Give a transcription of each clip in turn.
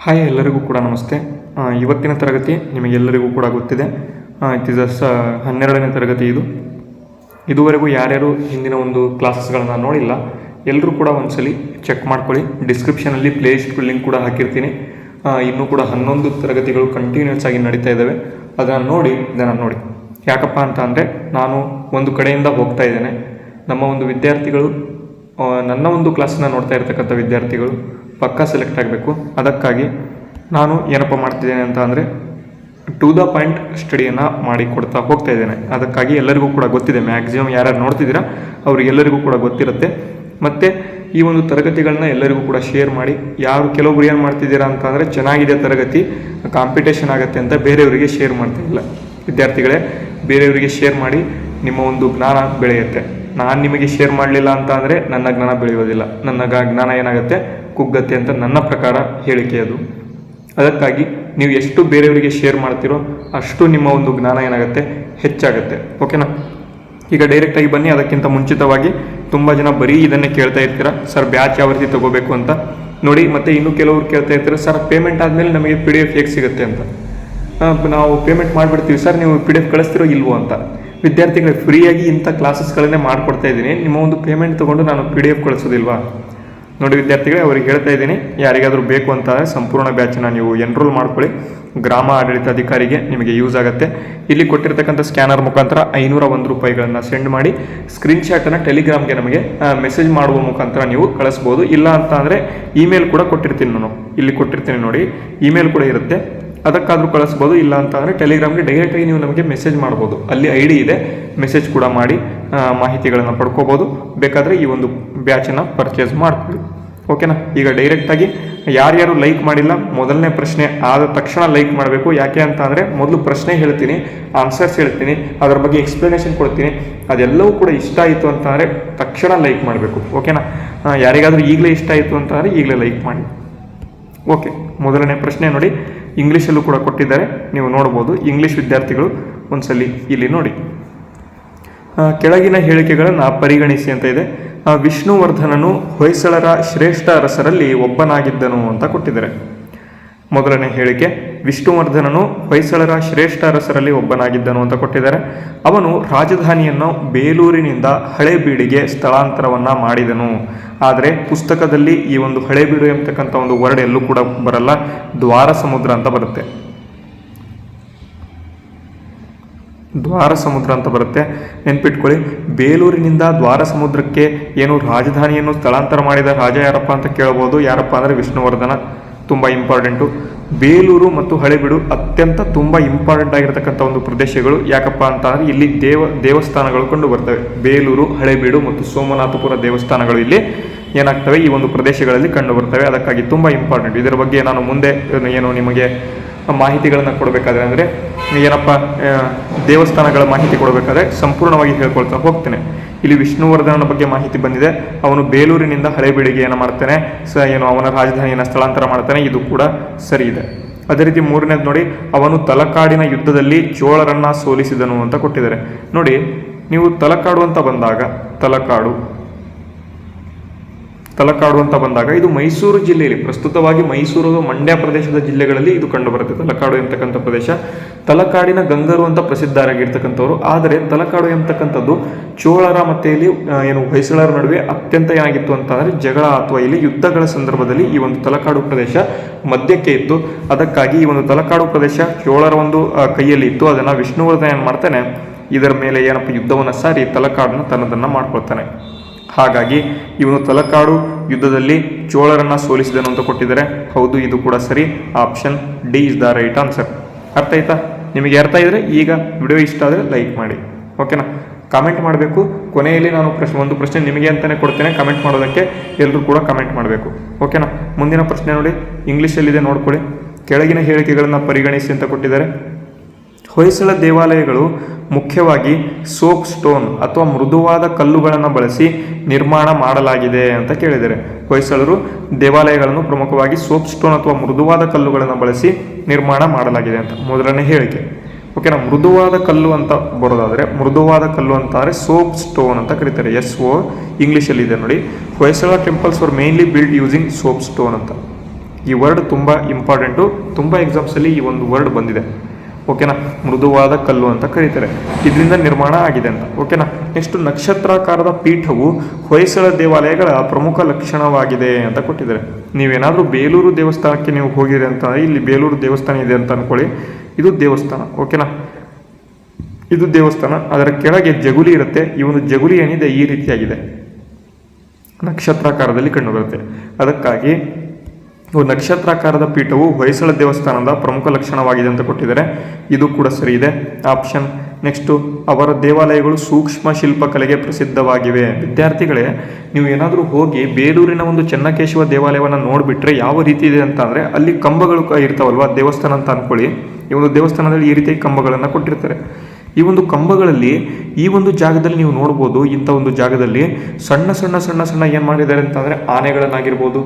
Hi ಎಲ್ಲರಿಗೂ ಕೂಡ ನಮಸ್ತೆ. ಇವತ್ತಿನ ತರಗತಿ ನಿಮಗೆಲ್ಲರಿಗೂ ಕೂಡ ಗೊತ್ತಿದೆ. ಇಟ್ ಇಸ್ 12ನೇ ತರಗತಿ ಇದು. ಇದುವರೆಗೂ ಯಾರ್ಯಾರು ಹಿಂದಿನ ಒಂದು ಕ್ಲಾಸಸ್ಗಳನ್ನು ನೋಡಿಲ್ಲ ಎಲ್ಲರೂ ಕೂಡ ಒಂದ್ಸಲಿ ಚೆಕ್ ಮಾಡ್ಕೊಳ್ಳಿ. ಡಿಸ್ಕ್ರಿಪ್ಷನಲ್ಲಿ ಪ್ಲೇಲಿಸ್ಟ್ ಲಿಂಕ್ ಕೂಡ ಹಾಕಿರ್ತೀನಿ. ಇನ್ನೂ ಕೂಡ 11 ತರಗತಿಗಳು ಕಂಟಿನ್ಯೂಸ್ ಆಗಿ ನಡೀತಾ ಇದ್ದಾವೆ. ಇದನ್ನು ನೋಡಿ ಯಾಕಪ್ಪ ಅಂತ ಅಂದರೆ ನಾನು ಒಂದು ಕಡೆಯಿಂದ ಹೋಗ್ತಾ ಇದ್ದೇನೆ. ನಮ್ಮ ಒಂದು ವಿದ್ಯಾರ್ಥಿಗಳು ನನ್ನ ಒಂದು ಕ್ಲಾಸನ್ನ ನೋಡ್ತಾ ಇರ್ತಕ್ಕಂಥ ವಿದ್ಯಾರ್ಥಿಗಳು ಪಕ್ಕಾ ಸೆಲೆಕ್ಟ್ ಆಗಬೇಕು. ಅದಕ್ಕಾಗಿ ನಾನು ಏನಪ್ಪ ಮಾಡ್ತಿದ್ದೇನೆ ಅಂತ ಅಂದರೆ ಟು ದ ಪಾಯಿಂಟ್ ಸ್ಟಡಿಯನ್ನು ಮಾಡಿ ಕೊಡ್ತಾ ಹೋಗ್ತಾ ಇದ್ದೇನೆ. ಅದಕ್ಕಾಗಿ ಎಲ್ಲರಿಗೂ ಕೂಡ ಗೊತ್ತಿದೆ, ಮ್ಯಾಕ್ಸಿಮಮ್ ಯಾರ್ಯಾರು ನೋಡ್ತಿದ್ದೀರಾ ಅವರಿಗೆಲ್ಲರಿಗೂ ಕೂಡ ಗೊತ್ತಿರುತ್ತೆ. ಮತ್ತು ಈ ಒಂದು ತರಗತಿಗಳನ್ನ ಎಲ್ಲರಿಗೂ ಕೂಡ ಶೇರ್ ಮಾಡಿ. ಕೆಲವೊಬ್ರು ಏನು ಮಾಡ್ತಿದ್ದೀರಾ ಅಂತ ಅಂದರೆ ಚೆನ್ನಾಗಿದೆ ತರಗತಿ, ಕಾಂಪಿಟೇಷನ್ ಆಗುತ್ತೆ ಅಂತ ಬೇರೆಯವರಿಗೆ ಶೇರ್ ಮಾಡ್ತಾ ಇಲ್ಲ. ವಿದ್ಯಾರ್ಥಿಗಳೇ, ಬೇರೆಯವರಿಗೆ ಶೇರ್ ಮಾಡಿ, ನಿಮ್ಮ ಒಂದು ಜ್ಞಾನ ಬೆಳೆಯುತ್ತೆ. ನಾನು ನಿಮಗೆ ಶೇರ್ ಮಾಡಲಿಲ್ಲ ಅಂತ ಅಂದರೆ ನನ್ನ ಜ್ಞಾನ ಬೆಳೆಯೋದಿಲ್ಲ, ನನ್ನ ಜ್ಞಾನ ಏನಾಗುತ್ತೆ, ಕುಗ್ಗತ್ತೆ ಅಂತ ನನ್ನ ಪ್ರಕಾರ ಹೇಳಿಕೆ ಅದು. ಅದಕ್ಕಾಗಿ ನೀವು ಎಷ್ಟು ಬೇರೆಯವರಿಗೆ ಶೇರ್ ಮಾಡ್ತೀರೋ ಅಷ್ಟು ನಿಮ್ಮ ಒಂದು ಜ್ಞಾನ ಏನಾಗುತ್ತೆ, ಹೆಚ್ಚಾಗುತ್ತೆ. ಓಕೆನಾ? ಈಗ ಡೈರೆಕ್ಟಾಗಿ ಬನ್ನಿ. ಅದಕ್ಕಿಂತ ಮುಂಚಿತವಾಗಿ ತುಂಬ ಜನ ಬರೀ ಇದನ್ನೇ ಕೇಳ್ತಾ ಇರ್ತೀರ, ಸರ್ ಬ್ಯಾಚ್ ಯಾವ ರೀತಿ ತೊಗೋಬೇಕು ಅಂತ ನೋಡಿ. ಮತ್ತು ಇನ್ನೂ ಕೆಲವರು ಕೇಳ್ತಾ ಇರ್ತೀರ, ಸರ್ ಪೇಮೆಂಟ್ ಆದಮೇಲೆ ನಮಗೆ PDF ಹೇಗೆ ಸಿಗುತ್ತೆ ಅಂತ. ನಾವು ಪೇಮೆಂಟ್ ಮಾಡಿಬಿಡ್ತೀವಿ ಸರ್, ನೀವು PDF ಕಳಿಸ್ತಿರೋ ಇಲ್ವೋ ಅಂತ. ವಿದ್ಯಾರ್ಥಿಗಳಿಗೆ ಫ್ರೀಯಾಗಿ ಇಂಥ ಕ್ಲಾಸಸ್ಗಳನ್ನೇ ಮಾಡಿಕೊಡ್ತಾ ಇದ್ದೀನಿ. ನಿಮ್ಮ ಒಂದು ಪೇಮೆಂಟ್ ತೊಗೊಂಡು ನಾನು PDF ಕಳಿಸೋದಿಲ್ವಾ? ನೋಡಿ ವಿದ್ಯಾರ್ಥಿಗಳೇ, ಅವ್ರಿಗೆ ಹೇಳ್ತಾ ಇದ್ದೀನಿ, ಯಾರಿಗಾದರೂ ಬೇಕು ಅಂತಂದರೆ ಸಂಪೂರ್ಣ ಬ್ಯಾಚನ್ನು ನೀವು ಎನ್ರೋಲ್ ಮಾಡ್ಕೊಳ್ಳಿ. ಗ್ರಾಮ ಆಡಳಿತಾಧಿಕಾರಿಗೆ ನಿಮಗೆ ಯೂಸ್ ಆಗುತ್ತೆ. ಇಲ್ಲಿ ಕೊಟ್ಟಿರ್ತಕ್ಕಂಥ ಸ್ಕ್ಯಾನರ್ ಮುಖಾಂತರ 501 ರೂಪಾಯಿಗಳನ್ನು ಸೆಂಡ್ ಮಾಡಿ ಸ್ಕ್ರೀನ್ಶಾಟನ್ನು ಟೆಲಿಗ್ರಾಮ್ಗೆ ನಮಗೆ ಮೆಸೇಜ್ ಮಾಡುವ ಮುಖಾಂತರ ನೀವು ಕಳಿಸ್ಬೋದು. ಇಲ್ಲ ಅಂತ ಅಂದರೆ ಇಮೇಲ್ ಕೂಡ ಕೊಟ್ಟಿರ್ತೀನಿ, ನಾನು ಇಲ್ಲಿ ಕೊಟ್ಟಿರ್ತೀನಿ ನೋಡಿ, ಇಮೇಲ್ ಕೂಡ ಇರುತ್ತೆ, ಅದಕ್ಕಾದರೂ ಕಳಿಸ್ಬೋದು. ಇಲ್ಲ ಅಂತ ಅಂದರೆ ಟೆಲಿಗ್ರಾಮ್ಗೆ ಡೈರೆಕ್ಟಾಗಿ ನೀವು ನಮಗೆ ಮೆಸೇಜ್ ಮಾಡ್ಬೋದು. ಅಲ್ಲಿ ID ಇದೆ, ಮೆಸೇಜ್ ಕೂಡ ಮಾಡಿ ಮಾಹಿತಿಗಳನ್ನು ಪಡ್ಕೋಬೋದು. ಬೇಕಾದರೆ ಈ ಒಂದು ಬ್ಯಾಚನ್ನು ಪರ್ಚೇಸ್ ಮಾಡ್ಕೊಳ್ಳಿ. ಓಕೆನಾ? ಈಗ ಡೈರೆಕ್ಟಾಗಿ ಯಾರ್ಯಾರು ಲೈಕ್ ಮಾಡಿಲ್ಲ, ಮೊದಲನೇ ಪ್ರಶ್ನೆ ಆದ ತಕ್ಷಣ ಲೈಕ್ ಮಾಡಬೇಕು. ಯಾಕೆ ಅಂತ ಅಂದರೆ ಮೊದಲು ಪ್ರಶ್ನೆ ಹೇಳ್ತೀನಿ, ಆನ್ಸರ್ಸ್ ಹೇಳ್ತೀನಿ, ಅದರ ಬಗ್ಗೆ ಎಕ್ಸ್ಪ್ಲನೇಷನ್ ಕೊಡ್ತೀನಿ. ಅದೆಲ್ಲವೂ ಕೂಡ ಇಷ್ಟ ಆಯಿತು ಅಂತ ಅಂದರೆ ತಕ್ಷಣ ಲೈಕ್ ಮಾಡಬೇಕು. ಓಕೆನಾ? ಯಾರಿಗಾದರೂ ಈಗಲೇ ಇಷ್ಟ ಆಯಿತು ಅಂತ ಅಂದರೆ ಈಗಲೇ ಲೈಕ್ ಮಾಡಿ. ಓಕೆ, ಮೊದಲನೇ ಪ್ರಶ್ನೆ ನೋಡಿ, ಇಂಗ್ಲೀಷಲ್ಲೂ ಕೂಡ ಕೊಟ್ಟಿದ್ದಾರೆ, ನೀವು ನೋಡ್ಬೋದು. ಇಂಗ್ಲೀಷ್ ವಿದ್ಯಾರ್ಥಿಗಳು ಒಂದ್ಸಲಿ ಇಲ್ಲಿ ನೋಡಿ. ಕೆಳಗಿನ ಹೇಳಿಕೆಗಳನ್ನು ಪರಿಗಣಿಸಿ ಅಂತ ಇದೆ. ವಿಷ್ಣುವರ್ಧನನು ಹೊಯ್ಸಳರ ಶ್ರೇಷ್ಠ ಅರಸರಲ್ಲಿ ಒಬ್ಬನಾಗಿದ್ದನು ಅಂತ ಕೊಟ್ಟಿದ್ದಾರೆ. ಮೊದಲನೇ ಹೇಳಿಕೆ, ವಿಷ್ಣುವರ್ಧನನು ಹೊಯ್ಸಳರ ಶ್ರೇಷ್ಠ ಅರಸರಲ್ಲಿ ಒಬ್ಬನಾಗಿದ್ದನು ಅಂತ ಕೊಟ್ಟಿದ್ದಾರೆ. ಅವನು ರಾಜಧಾನಿಯನ್ನು ಬೇಲೂರಿನಿಂದ ಹಳೇಬೀಡಿಗೆ ಸ್ಥಳಾಂತರವನ್ನು ಮಾಡಿದನು. ಆದರೆ ಪುಸ್ತಕದಲ್ಲಿ ಈ ಒಂದು ಹಳೇಬೀಡು ಎಂಬತಕ್ಕಂಥ ಒಂದು ವರ್ಡ್ ಎಲ್ಲೂ ಕೂಡ ಬರಲ್ಲ, ದ್ವಾರ ಸಮುದ್ರ ಅಂತ ಬರುತ್ತೆ. ದ್ವಾರ ಸಮುದ್ರ ಅಂತ ಬರುತ್ತೆ, ನೆನ್ಪಿಟ್ಕೊಳ್ಳಿ. ಬೇಲೂರಿನಿಂದ ದ್ವಾರ ಸಮುದ್ರಕ್ಕೆ ಏನು ರಾಜಧಾನಿಯನ್ನು ಸ್ಥಳಾಂತರ ಮಾಡಿದ ರಾಜ ಯಾರಪ್ಪ ಅಂತ ಕೇಳ್ಬೋದು. ಯಾರಪ್ಪ ಅಂದರೆ ವಿಷ್ಣುವರ್ಧನ. ತುಂಬ ಇಂಪಾರ್ಟೆಂಟು. ಬೇಲೂರು ಮತ್ತು ಹಳೇಬೀಡು ಅತ್ಯಂತ ತುಂಬ ಇಂಪಾರ್ಟೆಂಟ್ ಆಗಿರ್ತಕ್ಕಂಥ ಒಂದು ಪ್ರದೇಶಗಳು. ಯಾಕಪ್ಪ ಅಂತ ಅಂದರೆ ಇಲ್ಲಿ ದೇವಸ್ಥಾನಗಳು ಕಂಡು ಬರ್ತವೆ. ಬೇಲೂರು, ಹಳೇಬೀಡು ಮತ್ತು ಸೋಮನಾಥಪುರ ದೇವಸ್ಥಾನಗಳು ಇಲ್ಲಿ ಏನಾಗ್ತವೆ, ಈ ಒಂದು ಪ್ರದೇಶಗಳಲ್ಲಿ ಕಂಡು ಬರ್ತವೆ. ಅದಕ್ಕಾಗಿ ತುಂಬ ಇಂಪಾರ್ಟೆಂಟ್. ಇದರ ಬಗ್ಗೆ ನಾನು ಮುಂದೆ ಏನು ನಿಮಗೆ ಮಾಹಿತಿಗಳನ್ನು ಕೊಡಬೇಕಾದ್ರೆ ಅಂದರೆ ಏನಪ್ಪ ದೇವಸ್ಥಾನಗಳ ಮಾಹಿತಿ ಕೊಡಬೇಕಾದ್ರೆ ಸಂಪೂರ್ಣವಾಗಿ ಹೇಳ್ಕೊಳ್ತಾ ಹೋಗ್ತೇನೆ. ಇಲ್ಲಿ ವಿಷ್ಣುವರ್ಧನನ ಬಗ್ಗೆ ಮಾಹಿತಿ ಬಂದಿದೆ. ಅವನು ಬೇಲೂರಿನಿಂದ ಹಳೇಬೀಡಿಗೆ ಏನು ಮಾಡ್ತಾನೆ, ಅವನ ರಾಜಧಾನಿಯನ್ನು ಸ್ಥಳಾಂತರ ಮಾಡ್ತಾನೆ. ಇದು ಕೂಡ ಸರಿ ಇದೆ. ಅದೇ ರೀತಿ ಮೂರನೇದು ನೋಡಿ, ಅವನು ತಲಕಾಡಿನ ಯುದ್ಧದಲ್ಲಿ ಚೋಳರನ್ನ ಸೋಲಿಸಿದನು ಅಂತ ಕೊಟ್ಟಿದ್ದಾರೆ. ನೋಡಿ, ನೀವು ತಲಕಾಡು ಅಂತ ಬಂದಾಗ ಇದು ಮೈಸೂರು ಜಿಲ್ಲೆಯಲ್ಲಿ, ಪ್ರಸ್ತುತವಾಗಿ ಮೈಸೂರು, ಮಂಡ್ಯ ಪ್ರದೇಶದ ಜಿಲ್ಲೆಗಳಲ್ಲಿ ಇದು ಕಂಡುಬರುತ್ತೆ. ತಲಕಾಡು ಎಂಬತಕ್ಕಂಥ ಪ್ರದೇಶ. ತಲಕಾಡಿನ ಗಂಗರು ಅಂತ ಪ್ರಸಿದ್ಧರಾಗಿರ್ತಕ್ಕಂಥವ್ರು. ಆದರೆ ತಲಕಾಡು ಎಂಬತಕ್ಕಂಥದ್ದು ಚೋಳರ ಮತ್ತು ಇಲ್ಲಿ ಹೊಯ್ಸಳರ ನಡುವೆ ಅತ್ಯಂತ ಏನಾಗಿತ್ತು ಅಂತ ಅಂದರೆ ಜಗಳ ಅಥವಾ ಇಲ್ಲಿ ಯುದ್ಧಗಳ ಸಂದರ್ಭದಲ್ಲಿ ಈ ಒಂದು ತಲಕಾಡು ಪ್ರದೇಶ ಮಧ್ಯಕ್ಕೆ ಇತ್ತು. ಅದಕ್ಕಾಗಿ ಈ ಒಂದು ತಲಕಾಡು ಪ್ರದೇಶ ಚೋಳರ ಒಂದು ಕೈಯಲ್ಲಿ ಇತ್ತು. ಅದನ್ನು ವಿಷ್ಣುವರ್ಧನ ಏನು ಮಾಡ್ತಾನೆ, ಇದರ ಮೇಲೆ ಏನಪ್ಪ ಯುದ್ಧವನ್ನು ಸಾರಿ ತಲಕಾಡನ್ನು ತನ್ನದನ್ನು ಮಾಡ್ಕೊಳ್ತಾನೆ. ಹಾಗಾಗಿ ಇವನು ತಲಕಾಡು ಯುದ್ಧದಲ್ಲಿ ಚೋಳರನ್ನ ಸೋಲಿಸಿದನು ಅಂತ ಕೊಟ್ಟಿದ್ದಾರೆ. ಹೌದು, ಇದು ಕೂಡ ಸರಿ. Option D is the right answer. ಅರ್ಥ ಆಯ್ತಾ? ನಿಮಗೆ ಅರ್ಥ ಇದ್ದರೆ ಈಗ ವಿಡಿಯೋ ಇಷ್ಟ ಆದರೆ ಲೈಕ್ ಮಾಡಿ. ಓಕೆನಾ? ಕಮೆಂಟ್ ಮಾಡಬೇಕು. ಕೊನೆಯಲ್ಲಿ ನಾನು ಒಂದು ಪ್ರಶ್ನೆ ನಿಮಗೆ ಅಂತಲೇ ಕೊಡ್ತೇನೆ, ಕಮೆಂಟ್ ಮಾಡೋದಕ್ಕೆ ಎಲ್ಲರೂ ಕೂಡ ಕಮೆಂಟ್ ಮಾಡಬೇಕು. ಓಕೆನಾ? ಮುಂದಿನ ಪ್ರಶ್ನೆ ನೋಡಿ, ಇಂಗ್ಲೀಷಲ್ಲಿದೆ, ನೋಡ್ಕೊಳ್ಳಿ. ಕೆಳಗಿನ ಹೇಳಿಕೆಗಳನ್ನು ಪರಿಗಣಿಸಿ ಅಂತ ಕೊಟ್ಟಿದ್ದಾರೆ. ಹೊಯ್ಸಳ ದೇವಾಲಯಗಳು ಮುಖ್ಯವಾಗಿ ಸೋಪ್ ಸ್ಟೋನ್ ಅಥವಾ ಮೃದುವಾದ ಕಲ್ಲುಗಳನ್ನು ಬಳಸಿ ನಿರ್ಮಾಣ ಮಾಡಲಾಗಿದೆ ಅಂತ ಕೇಳಿದ್ದಾರೆ. ಹೊಯ್ಸಳರು ದೇವಾಲಯಗಳನ್ನು ಪ್ರಮುಖವಾಗಿ ಸೋಪ್ ಸ್ಟೋನ್ ಅಥವಾ ಮೃದುವಾದ ಕಲ್ಲುಗಳನ್ನು ಬಳಸಿ ನಿರ್ಮಾಣ ಮಾಡಲಾಗಿದೆ ಅಂತ ಮೊದಲನೇ ಹೇಳಿಕೆ. ಓಕೆನಾ? ಮೃದುವಾದ ಕಲ್ಲು ಅಂತ ಬರೋದಾದರೆ, ಮೃದುವಾದ ಕಲ್ಲು ಅಂತಂದರೆ ಸೋಪ್ ಸ್ಟೋನ್ ಅಂತ ಕರೀತಾರೆ. ಇಂಗ್ಲೀಷಲ್ಲಿ ಇದೆ ನೋಡಿ. Hoysala temples were mainly build using soap stone ಅಂತ. ಈ ವರ್ಡ್ ತುಂಬ ಇಂಪಾರ್ಟೆಂಟು, ತುಂಬ ಎಕ್ಸಾಮ್ಸಲ್ಲಿ ಈ ಒಂದು ವರ್ಡ್ ಬಂದಿದೆ. ಓಕೆನಾ, ಮೃದುವಾದ ಕಲ್ಲು ಅಂತ ಕರೀತಾರೆ, ಇದರಿಂದ ನಿರ್ಮಾಣ ಆಗಿದೆ ಅಂತ. ಓಕೆನಾ, ನೆಕ್ಸ್ಟ್ ನಕ್ಷತ್ರಾಕಾರದ ಪೀಠವು ಹೊಯ್ಸಳ ದೇವಾಲಯಗಳ ಪ್ರಮುಖ ಲಕ್ಷಣವಾಗಿದೆ ಅಂತ ಕೊಟ್ಟಿದ್ದಾರೆ. ನೀವೇನಾದರೂ ಬೇಲೂರು ದೇವಸ್ಥಾನಕ್ಕೆ ನೀವು ಹೋಗಿರಿ ಅಂತಂದರೆ, ಇಲ್ಲಿ ಬೇಲೂರು ದೇವಸ್ಥಾನ ಇದೆ ಅಂತ ಅಂದ್ಕೊಳ್ಳಿ, ಇದು ದೇವಸ್ಥಾನ. ಓಕೆನಾ, ಇದು ದೇವಸ್ಥಾನ, ಅದರ ಕೆಳಗೆ ಜಗುಲಿ ಇರುತ್ತೆ. ಈ ಒಂದು ಜಗುಲಿ ಏನಿದೆ ಈ ರೀತಿಯಾಗಿದೆ, ನಕ್ಷತ್ರಾಕಾರದಲ್ಲಿ ಕಂಡುಬರುತ್ತೆ. ಅದಕ್ಕಾಗಿ ನಕ್ಷತ್ರಾಕಾರದ ಪೀಠವು ಹೊಯ್ಸಳ ದೇವಸ್ಥಾನದ ಪ್ರಮುಖ ಲಕ್ಷಣವಾಗಿದೆ ಅಂತ ಕೊಟ್ಟಿದ್ದಾರೆ. ಇದು ಕೂಡ ಸರಿ ಇದೆ, ಆಪ್ಷನ್. ನೆಕ್ಸ್ಟು, ಅವರ ದೇವಾಲಯಗಳು ಸೂಕ್ಷ್ಮ ಶಿಲ್ಪಕಲೆಗೆ ಪ್ರಸಿದ್ಧವಾಗಿವೆ. ವಿದ್ಯಾರ್ಥಿಗಳೇ, ನೀವು ಏನಾದರೂ ಹೋಗಿ ಬೇಲೂರಿನ ಒಂದು ಚೆನ್ನಕೇಶವ ದೇವಾಲಯವನ್ನು ನೋಡಿಬಿಟ್ರೆ ಯಾವ ರೀತಿ ಇದೆ ಅಂತ ಅಂದರೆ, ಅಲ್ಲಿ ಕಂಬಗಳು ಇರ್ತಾವಲ್ವ, ದೇವಸ್ಥಾನ ಅಂತ ಅಂದ್ಕೊಳ್ಳಿ. ಈ ಒಂದು ದೇವಸ್ಥಾನದಲ್ಲಿ ಈ ರೀತಿ ಕಂಬಗಳನ್ನು ಕೊಟ್ಟಿರ್ತಾರೆ. ಈ ಒಂದು ಕಂಬಗಳಲ್ಲಿ ಈ ಒಂದು ಜಾಗದಲ್ಲಿ ನೀವು ನೋಡ್ಬೋದು, ಇಂಥ ಒಂದು ಜಾಗದಲ್ಲಿ ಸಣ್ಣ ಸಣ್ಣ ಸಣ್ಣ ಸಣ್ಣ ಏನು ಮಾಡಿದ್ದಾರೆ ಅಂತಂದರೆ, ಆನೆಗಳನ್ನಾಗಿರ್ಬೋದು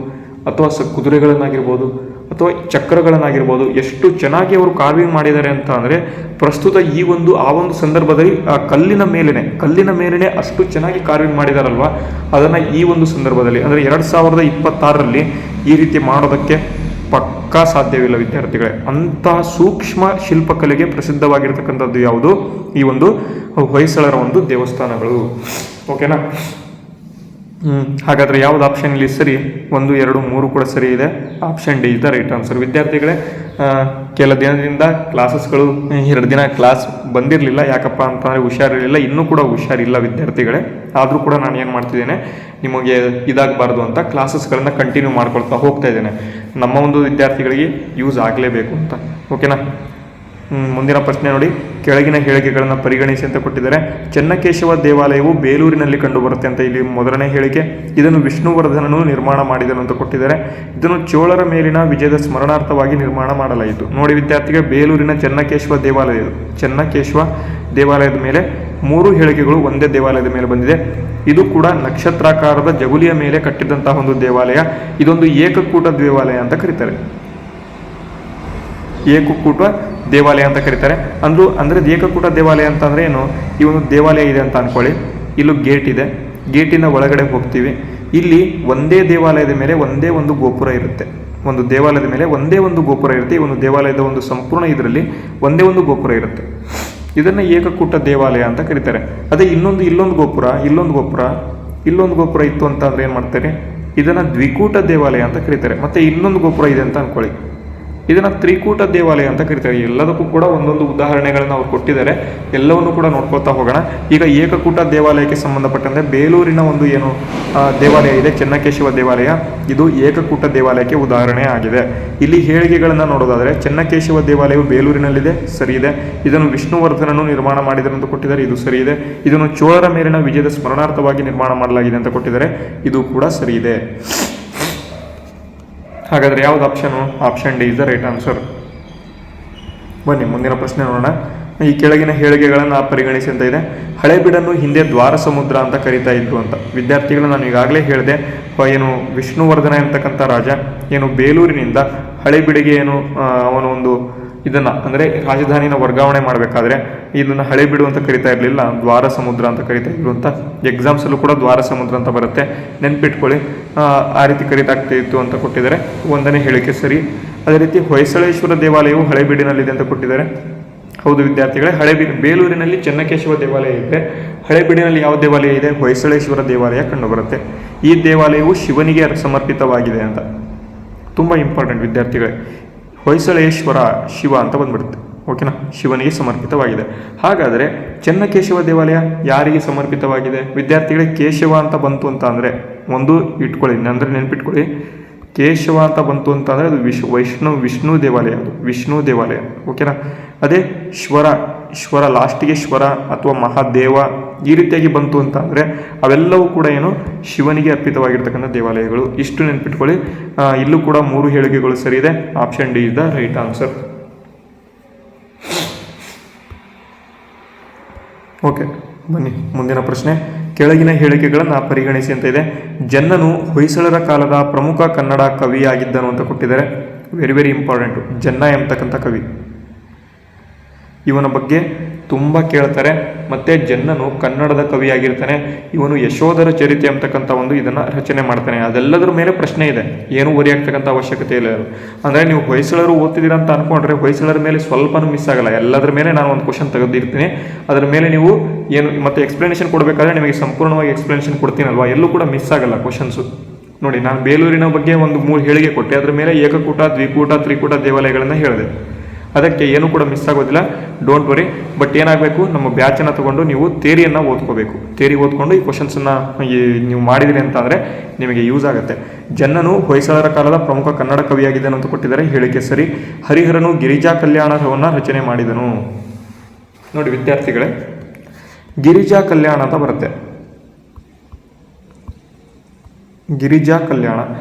ಅಥವಾ ಕುದುರೆಗಳನ್ನಾಗಿರ್ಬೋದು ಅಥವಾ ಚಕ್ರಗಳನ್ನಾಗಿರ್ಬೋದು, ಎಷ್ಟು ಚೆನ್ನಾಗಿ ಅವರು ಕಾರ್ವಿಂಗ್ ಮಾಡಿದ್ದಾರೆ ಅಂತ ಅಂದರೆ, ಪ್ರಸ್ತುತ ಆ ಒಂದು ಸಂದರ್ಭದಲ್ಲಿ ಆ ಕಲ್ಲಿನ ಮೇಲೆನೆ ಅಷ್ಟು ಚೆನ್ನಾಗಿ ಕಾರ್ವಿಂಗ್ ಮಾಡಿದಾರಲ್ವ, ಅದನ್ನು ಈ ಒಂದು ಸಂದರ್ಭದಲ್ಲಿ ಅಂದರೆ 2026ರಲ್ಲಿ ಈ ರೀತಿ ಮಾಡೋದಕ್ಕೆ ಪಕ್ಕಾ ಸಾಧ್ಯವಿಲ್ಲ ವಿದ್ಯಾರ್ಥಿಗಳೇ. ಅಂತಹ ಸೂಕ್ಷ್ಮ ಶಿಲ್ಪಕಲೆಗೆ ಪ್ರಸಿದ್ಧವಾಗಿರ್ತಕ್ಕಂಥದ್ದು ಯಾವುದು? ಈ ಒಂದು ಹೊಯ್ಸಳರ ಒಂದು ದೇವಸ್ಥಾನಗಳು. ಓಕೆನಾ, ಹಾಗಾದರೆ ಯಾವುದು ಆಪ್ಷನ್ ಇಲ್ಲಿ ಸರಿ? 1, 2, 3 ಕೂಡ ಸರಿ ಇದೆ. Option D is the right answer. ವಿದ್ಯಾರ್ಥಿಗಳೇ, ಕೆಲ ದಿನದಿಂದ ಕ್ಲಾಸಸ್ಗಳು 2 ದಿನ ಕ್ಲಾಸ್ ಬಂದಿರಲಿಲ್ಲ. ಯಾಕಪ್ಪ ಅಂತಂದರೆ ಹುಷಾರಿರಲಿಲ್ಲ, ಇನ್ನೂ ಕೂಡ ಹುಷಾರಿಲ್ಲ ವಿದ್ಯಾರ್ಥಿಗಳೇ. ಆದರೂ ಕೂಡ ನಾನು ಏನು ಮಾಡ್ತಿದ್ದೇನೆ, ನಿಮಗೆ ಇದಾಗಬಾರ್ದು ಅಂತ ಕ್ಲಾಸಸ್ಗಳನ್ನು ಕಂಟಿನ್ಯೂ ಮಾಡ್ಕೊಳ್ತಾ ಹೋಗ್ತಾ ಇದ್ದೇನೆ. ನಮ್ಮ ಒಂದು ವಿದ್ಯಾರ್ಥಿಗಳಿಗೆ ಯೂಸ್ ಆಗಲೇಬೇಕು ಅಂತ. ಓಕೆನಾ, ಮುಂದಿನ ಪ್ರಶ್ನೆ ನೋಡಿ, ಕೆಳಗಿನ ಹೇಳಿಕೆಗಳನ್ನು ಪರಿಗಣಿಸಿ ಅಂತ ಕೊಟ್ಟಿದ್ದಾರೆ. ಚೆನ್ನಕೇಶವ ದೇವಾಲಯವು ಬೇಲೂರಿನಲ್ಲಿ ಕಂಡುಬರುತ್ತೆ ಅಂತ ಇಲ್ಲಿ ಮೊದಲನೇ ಹೇಳಿಕೆ. ಇದನ್ನು ವಿಷ್ಣುವರ್ಧನನು ನಿರ್ಮಾಣ ಮಾಡಿದನು ಅಂತ ಕೊಟ್ಟಿದ್ದಾರೆ. ಇದನ್ನು ಚೋಳರ ಮೇಲಿನ ವಿಜಯದ ಸ್ಮರಣಾರ್ಥವಾಗಿ ನಿರ್ಮಾಣ ಮಾಡಲಾಯಿತು. ನೋಡಿ ವಿದ್ಯಾರ್ಥಿಗೆ, ಬೇಲೂರಿನ ಚೆನ್ನಕೇಶವ ದೇವಾಲಯದ ಮೇಲೆ 3 ಹೇಳಿಕೆಗಳು ಒಂದೇ ದೇವಾಲಯದ ಮೇಲೆ ಬಂದಿದೆ. ಇದು ಕೂಡ ನಕ್ಷತ್ರಾಕಾರದ ಜಗುಲಿಯ ಮೇಲೆ ಕಟ್ಟಿದಂತಹ ಒಂದು ದೇವಾಲಯ. ಇದೊಂದು ಏಕಕೂಟ ದೇವಾಲಯ ಅಂತ ಕರೀತಾರೆ. ಏಕಕೂಟ ದೇವಾಲಯ ಅಂತ ಕರೀತಾರೆ. ಅಂದರೆ ಏಕಕೂಟ ದೇವಾಲಯ ಅಂತಂದರೆ ಏನು? ಈ ಒಂದು ದೇವಾಲಯ ಇದೆ ಅಂತ ಅಂದ್ಕೊಳ್ಳಿ, ಇಲ್ಲೂ ಗೇಟ್ ಇದೆ, ಗೇಟಿನ ಒಳಗಡೆ ಹೋಗ್ತೀವಿ. ಇಲ್ಲಿ ಒಂದೇ ದೇವಾಲಯದ ಮೇಲೆ ಒಂದೇ ಒಂದು ಗೋಪುರ ಇರುತ್ತೆ. ಒಂದು ದೇವಾಲಯದ ಮೇಲೆ ಒಂದೇ ಒಂದು ಗೋಪುರ ಇರುತ್ತೆ. ಈ ಒಂದು ದೇವಾಲಯದ ಒಂದು ಸಂಪೂರ್ಣ ಇದರಲ್ಲಿ ಒಂದೇ ಒಂದು ಗೋಪುರ ಇರುತ್ತೆ. ಇದನ್ನು ಏಕಕೂಟ ದೇವಾಲಯ ಅಂತ ಕರೀತಾರೆ. ಅದೇ ಇಲ್ಲೊಂದು ಗೋಪುರ ಇತ್ತು ಅಂತ ಅಂದರೆ ಏನು ಮಾಡ್ತಾರೆ, ಇದನ್ನು ದ್ವಿಕೂಟ ದೇವಾಲಯ ಅಂತ ಕರೀತಾರೆ. ಮತ್ತು ಇನ್ನೊಂದು ಗೋಪುರ ಇದೆ ಅಂತ ಅಂದ್ಕೊಳ್ಳಿ, ಇದನ್ನು ತ್ರಿಕೂಟ ದೇವಾಲಯ ಅಂತ ಕರೀತಾರೆ. ಎಲ್ಲದಕ್ಕೂ ಕೂಡ ಒಂದೊಂದು ಉದಾಹರಣೆಗಳನ್ನು ಅವ್ರು ಕೊಟ್ಟಿದ್ದಾರೆ, ಎಲ್ಲವನ್ನು ಕೂಡ ನೋಡ್ಕೊಳ್ತಾ ಹೋಗೋಣ. ಈಗ ಏಕಕೂಟ ದೇವಾಲಯಕ್ಕೆ ಸಂಬಂಧಪಟ್ಟಂತೆ ಬೇಲೂರಿನ ಒಂದು ಏನು ದೇವಾಲಯ ಇದೆ, ಚೆನ್ನಕೇಶವ ದೇವಾಲಯ, ಇದು ಏಕಕೂಟ ದೇವಾಲಯಕ್ಕೆ ಉದಾಹರಣೆ ಆಗಿದೆ. ಇಲ್ಲಿ ಹೇಳಿಕೆಗಳನ್ನು ನೋಡೋದಾದರೆ, ಚೆನ್ನಕೇಶವ ದೇವಾಲಯವು ಬೇಲೂರಿನಲ್ಲಿದೆ, ಸರಿ ಇದೆ. ಇದನ್ನು ವಿಷ್ಣುವರ್ಧನನು ನಿರ್ಮಾಣ ಮಾಡಿದನು ಅಂತ ಕೊಟ್ಟಿದ್ದಾರೆ, ಇದು ಸರಿ ಇದೆ. ಇದನ್ನು ಚೋಳರ ಮೇಲಿನ ವಿಜಯದ ಸ್ಮರಣಾರ್ಥವಾಗಿ ನಿರ್ಮಾಣ ಮಾಡಲಾಗಿದೆ ಅಂತ ಕೊಟ್ಟಿದ್ದಾರೆ, ಇದು ಕೂಡ ಸರಿ ಇದೆ. ಹಾಗಾದರೆ ಯಾವುದು option? Option D is the right answer. ಬನ್ನಿ ಮುಂದಿನ ಪ್ರಶ್ನೆ ನೋಡೋಣ. ಈ ಕೆಳಗಿನ ಹೇಳಿಕೆಗಳನ್ನು ಪರಿಗಣಿಸಿ ಅಂತ ಇದೆ. ಹಳೆಬೀಡನ್ನು ಹಿಂದೆ ದ್ವಾರ ಸಮುದ್ರ ಅಂತ ಕರೀತಾ ಇದ್ರು ಅಂತ. ವಿದ್ಯಾರ್ಥಿಗಳು, ನಾನು ಈಗಾಗಲೇ ಹೇಳಿದೆ, ಏನು ವಿಷ್ಣುವರ್ಧನ ಎಂತಕ್ಕಂಥ ರಾಜ ಏನು ಬೇಲೂರಿನಿಂದ ಹಳೆಬೀಡಿಗೆ ಏನು ಅವನು ಒಂದು ಇದನ್ನು ಅಂದರೆ ರಾಜಧಾನಿನ ವರ್ಗಾವಣೆ ಮಾಡಬೇಕಾದ್ರೆ ಇದನ್ನು ಹಳೆಬೀಡು ಅಂತ ಕರಿತಾ ಇರಲಿಲ್ಲ, ದ್ವಾರ ಸಮುದ್ರ ಅಂತ ಕರಿತಾ ಇದ್ರು ಅಂತ. ಎಕ್ಸಾಮ್ಸಲ್ಲೂ ಕೂಡ ದ್ವಾರ ಸಮುದ್ರ ಅಂತ ಬರುತ್ತೆ, ನೆನ್ಪಿಟ್ಕೊಳ್ಳಿ. ಆ ರೀತಿ ಕರೀತಾಗ್ತಿತ್ತು ಅಂತ ಕೊಟ್ಟಿದ್ದಾರೆ, ಒಂದನೇ ಹೇಳಿಕೆ ಸರಿ. ಅದೇ ರೀತಿ ಹೊಯ್ಸಳೇಶ್ವರ ದೇವಾಲಯವು ಹಳೆಬೀಡಿನಲ್ಲಿದೆ ಅಂತ ಕೊಟ್ಟಿದ್ದಾರೆ. ಹೌದು ವಿದ್ಯಾರ್ಥಿಗಳೇ, ಬೇಲೂರಿನಲ್ಲಿ ಚೆನ್ನಕೇಶವ ದೇವಾಲಯ ಇದೆ, ಹಳೆಬೀಡಿನಲ್ಲಿ ಯಾವ ದೇವಾಲಯ ಇದೆ? ಹೊಯ್ಸಳೇಶ್ವರ ದೇವಾಲಯ ಕಂಡುಬರುತ್ತೆ. ಈ ದೇವಾಲಯವು ಶಿವನಿಗೆ ಸಮರ್ಪಿತವಾಗಿದೆ ಅಂತ. ತುಂಬ ಇಂಪಾರ್ಟೆಂಟ್ ವಿದ್ಯಾರ್ಥಿಗಳೇ, ಹೊಯ್ಸಳೇಶ್ವರ ಶಿವ ಅಂತ ಬಂದ್ಬಿಡುತ್ತೆ. ಓಕೆನಾ, ಶಿವನಿಗೆ ಸಮರ್ಪಿತವಾಗಿದೆ. ಹಾಗಾದರೆ ಚೆನ್ನಕೇಶವ ದೇವಾಲಯ ಯಾರಿಗೆ ಸಮರ್ಪಿತವಾಗಿದೆ? ವಿದ್ಯಾರ್ಥಿಗಳೇ, ಕೇಶವ ಅಂತ ಬಂತು ಅಂತ ಅಂದರೆ ಒಂದು ಇಟ್ಕೊಳ್ಳಿ, ಅಂದರೆ ನೆನ್ಪಿಟ್ಕೊಳ್ಳಿ, ಕೇಶವ ಅಂತ ಬಂತು ಅಂತ ಅಂದರೆ ಅದು ವಿಷ್ಣು ದೇವಾಲಯ, ಅದು ವಿಷ್ಣು ದೇವಾಲಯ. ಓಕೆನಾ. ಅದೇ ಶ್ವರ ಲಾಸ್ಟಿಗೆ ಶ್ವರ ಅಥವಾ ಮಹಾದೇವ ಈ ರೀತಿಯಾಗಿ ಬಂತು ಅಂತ ಅಂದರೆ ಅವೆಲ್ಲವೂ ಕೂಡ ಏನು ಶಿವನಿಗೆ ಅರ್ಪಿತವಾಗಿರ್ತಕ್ಕಂಥ ದೇವಾಲಯಗಳು. ಇಷ್ಟು ನೆನ್ಪಿಟ್ಕೊಳ್ಳಿ. ಇಲ್ಲೂ ಕೂಡ 3 ಹೇಳಿಕೆಗಳು ಸರಿ ಇದೆ. Option D is the right answer. Okay, ಬನ್ನಿ ಮುಂದಿನ ಪ್ರಶ್ನೆ. ಕೆಳಗಿನ ಹೇಳಿಕೆಗಳನ್ನು ಪರಿಗಣಿಸಿ ಅಂತ ಇದೆ. ಜನ್ನನು ಹೊಯ್ಸಳರ ಕಾಲದ ಪ್ರಮುಖ ಕನ್ನಡ ಕವಿಯಾಗಿದ್ದನು ಅಂತ ಕೊಟ್ಟಿದ್ದಾರೆ. Very very important. ಜನ್ನ ಎಂಬತಕ್ಕಂಥ ಕವಿ ಇವನ ಬಗ್ಗೆ ತುಂಬ ಕೇಳ್ತಾರೆ. ಮತ್ತು ಜನ್ನನು ಕನ್ನಡದ ಕವಿಯಾಗಿರ್ತಾನೆ. ಇವನು ಯಶೋಧರ ಚರಿತೆ ಅಂತಕ್ಕಂಥ ಒಂದು ಇದನ್ನು ರಚನೆ ಮಾಡ್ತಾನೆ. ಅದೆಲ್ಲದರ ಮೇಲೆ ಪ್ರಶ್ನೆ ಇದೆ, ಏನು ಓರಿ ಆಗ್ತಕ್ಕಂಥ ಅವಶ್ಯಕತೆ ಇಲ್ಲ. ಅಂದರೆ ನೀವು ಹೊಯ್ಸಳರು ಓದ್ತಿದ್ದೀರಾ ಅಂತ ಅಂದ್ಕೊಂಡ್ರೆ ಹೊಯ್ಸಳರ ಮೇಲೆ ಸ್ವಲ್ಪನೂ ಮಿಸ್ ಆಗಲ್ಲ. ಎಲ್ಲದರ ಮೇಲೆ ನಾನು ಒಂದು ಕ್ವಶನ್ ತೆಗೆದಿರ್ತೀನಿ, ಅದರ ಮೇಲೆ ನೀವು ಏನು ಮತ್ತು ಎಕ್ಸ್ಪ್ಲನೇಷನ್ ಕೊಡಬೇಕಾದ್ರೆ ನಿಮಗೆ ಸಂಪೂರ್ಣವಾಗಿ ಎಕ್ಸ್ಪ್ಲನೇಷನ್ ಕೊಡ್ತೀನಲ್ವಾ, ಎಲ್ಲೂ ಕೂಡ ಮಿಸ್ ಆಗಲ್ಲ ಕ್ವಶನ್ಸು. ನೋಡಿ, ನಾನು ಬೇಲೂರಿನ ಬಗ್ಗೆ ಒಂದು 3 ಹೇಳಿಕೆ ಕೊಟ್ಟೆ, ಅದರ ಮೇಲೆ ಏಕಕೂಟ, ದ್ವಿಕೂಟ, ತ್ರಿಕೂಟ ದೇವಾಲಯಗಳನ್ನು ಹೇಳಿದೆ. ಅದಕ್ಕೆ ಏನೂ ಕೂಡ ಮಿಸ್ ಆಗೋದಿಲ್ಲ, ಡೋಂಟ್ ವರಿ. ಬಟ್ ಏನಾಗಬೇಕು, ನಮ್ಮ ಬ್ಯಾಚನ್ನು ತೊಗೊಂಡು ನೀವು ಥಿಯರಿಯನ್ನು ಓದ್ಕೋಬೇಕು. ಥಿಯರಿ ಓದ್ಕೊಂಡು ಈ ಕ್ವಶನ್ಸನ್ನು ನೀವು ಮಾಡಿದಿರಿ ಅಂತಂದರೆ ನಿಮಗೆ ಯೂಸ್ ಆಗುತ್ತೆ. ಜನ್ನನು ಹೊಯ್ಸಳರ ಕಾಲದ ಪ್ರಮುಖ ಕನ್ನಡ ಕವಿಯಾಗಿದ್ದನು ಅಂತ ಕೊಟ್ಟಿದ್ದಾರೆ, ಹೇಳಿಕೆ ಸರಿ. ಹರಿಹರನು ಗಿರಿಜಾ ಕಲ್ಯಾಣವನ್ನು ರಚನೆ ಮಾಡಿದನು. ನೋಡಿ ವಿದ್ಯಾರ್ಥಿಗಳೇ, ಗಿರಿಜಾ ಕಲ್ಯಾಣ ಅಂತ ಬರುತ್ತೆ. ಗಿರಿಜಾ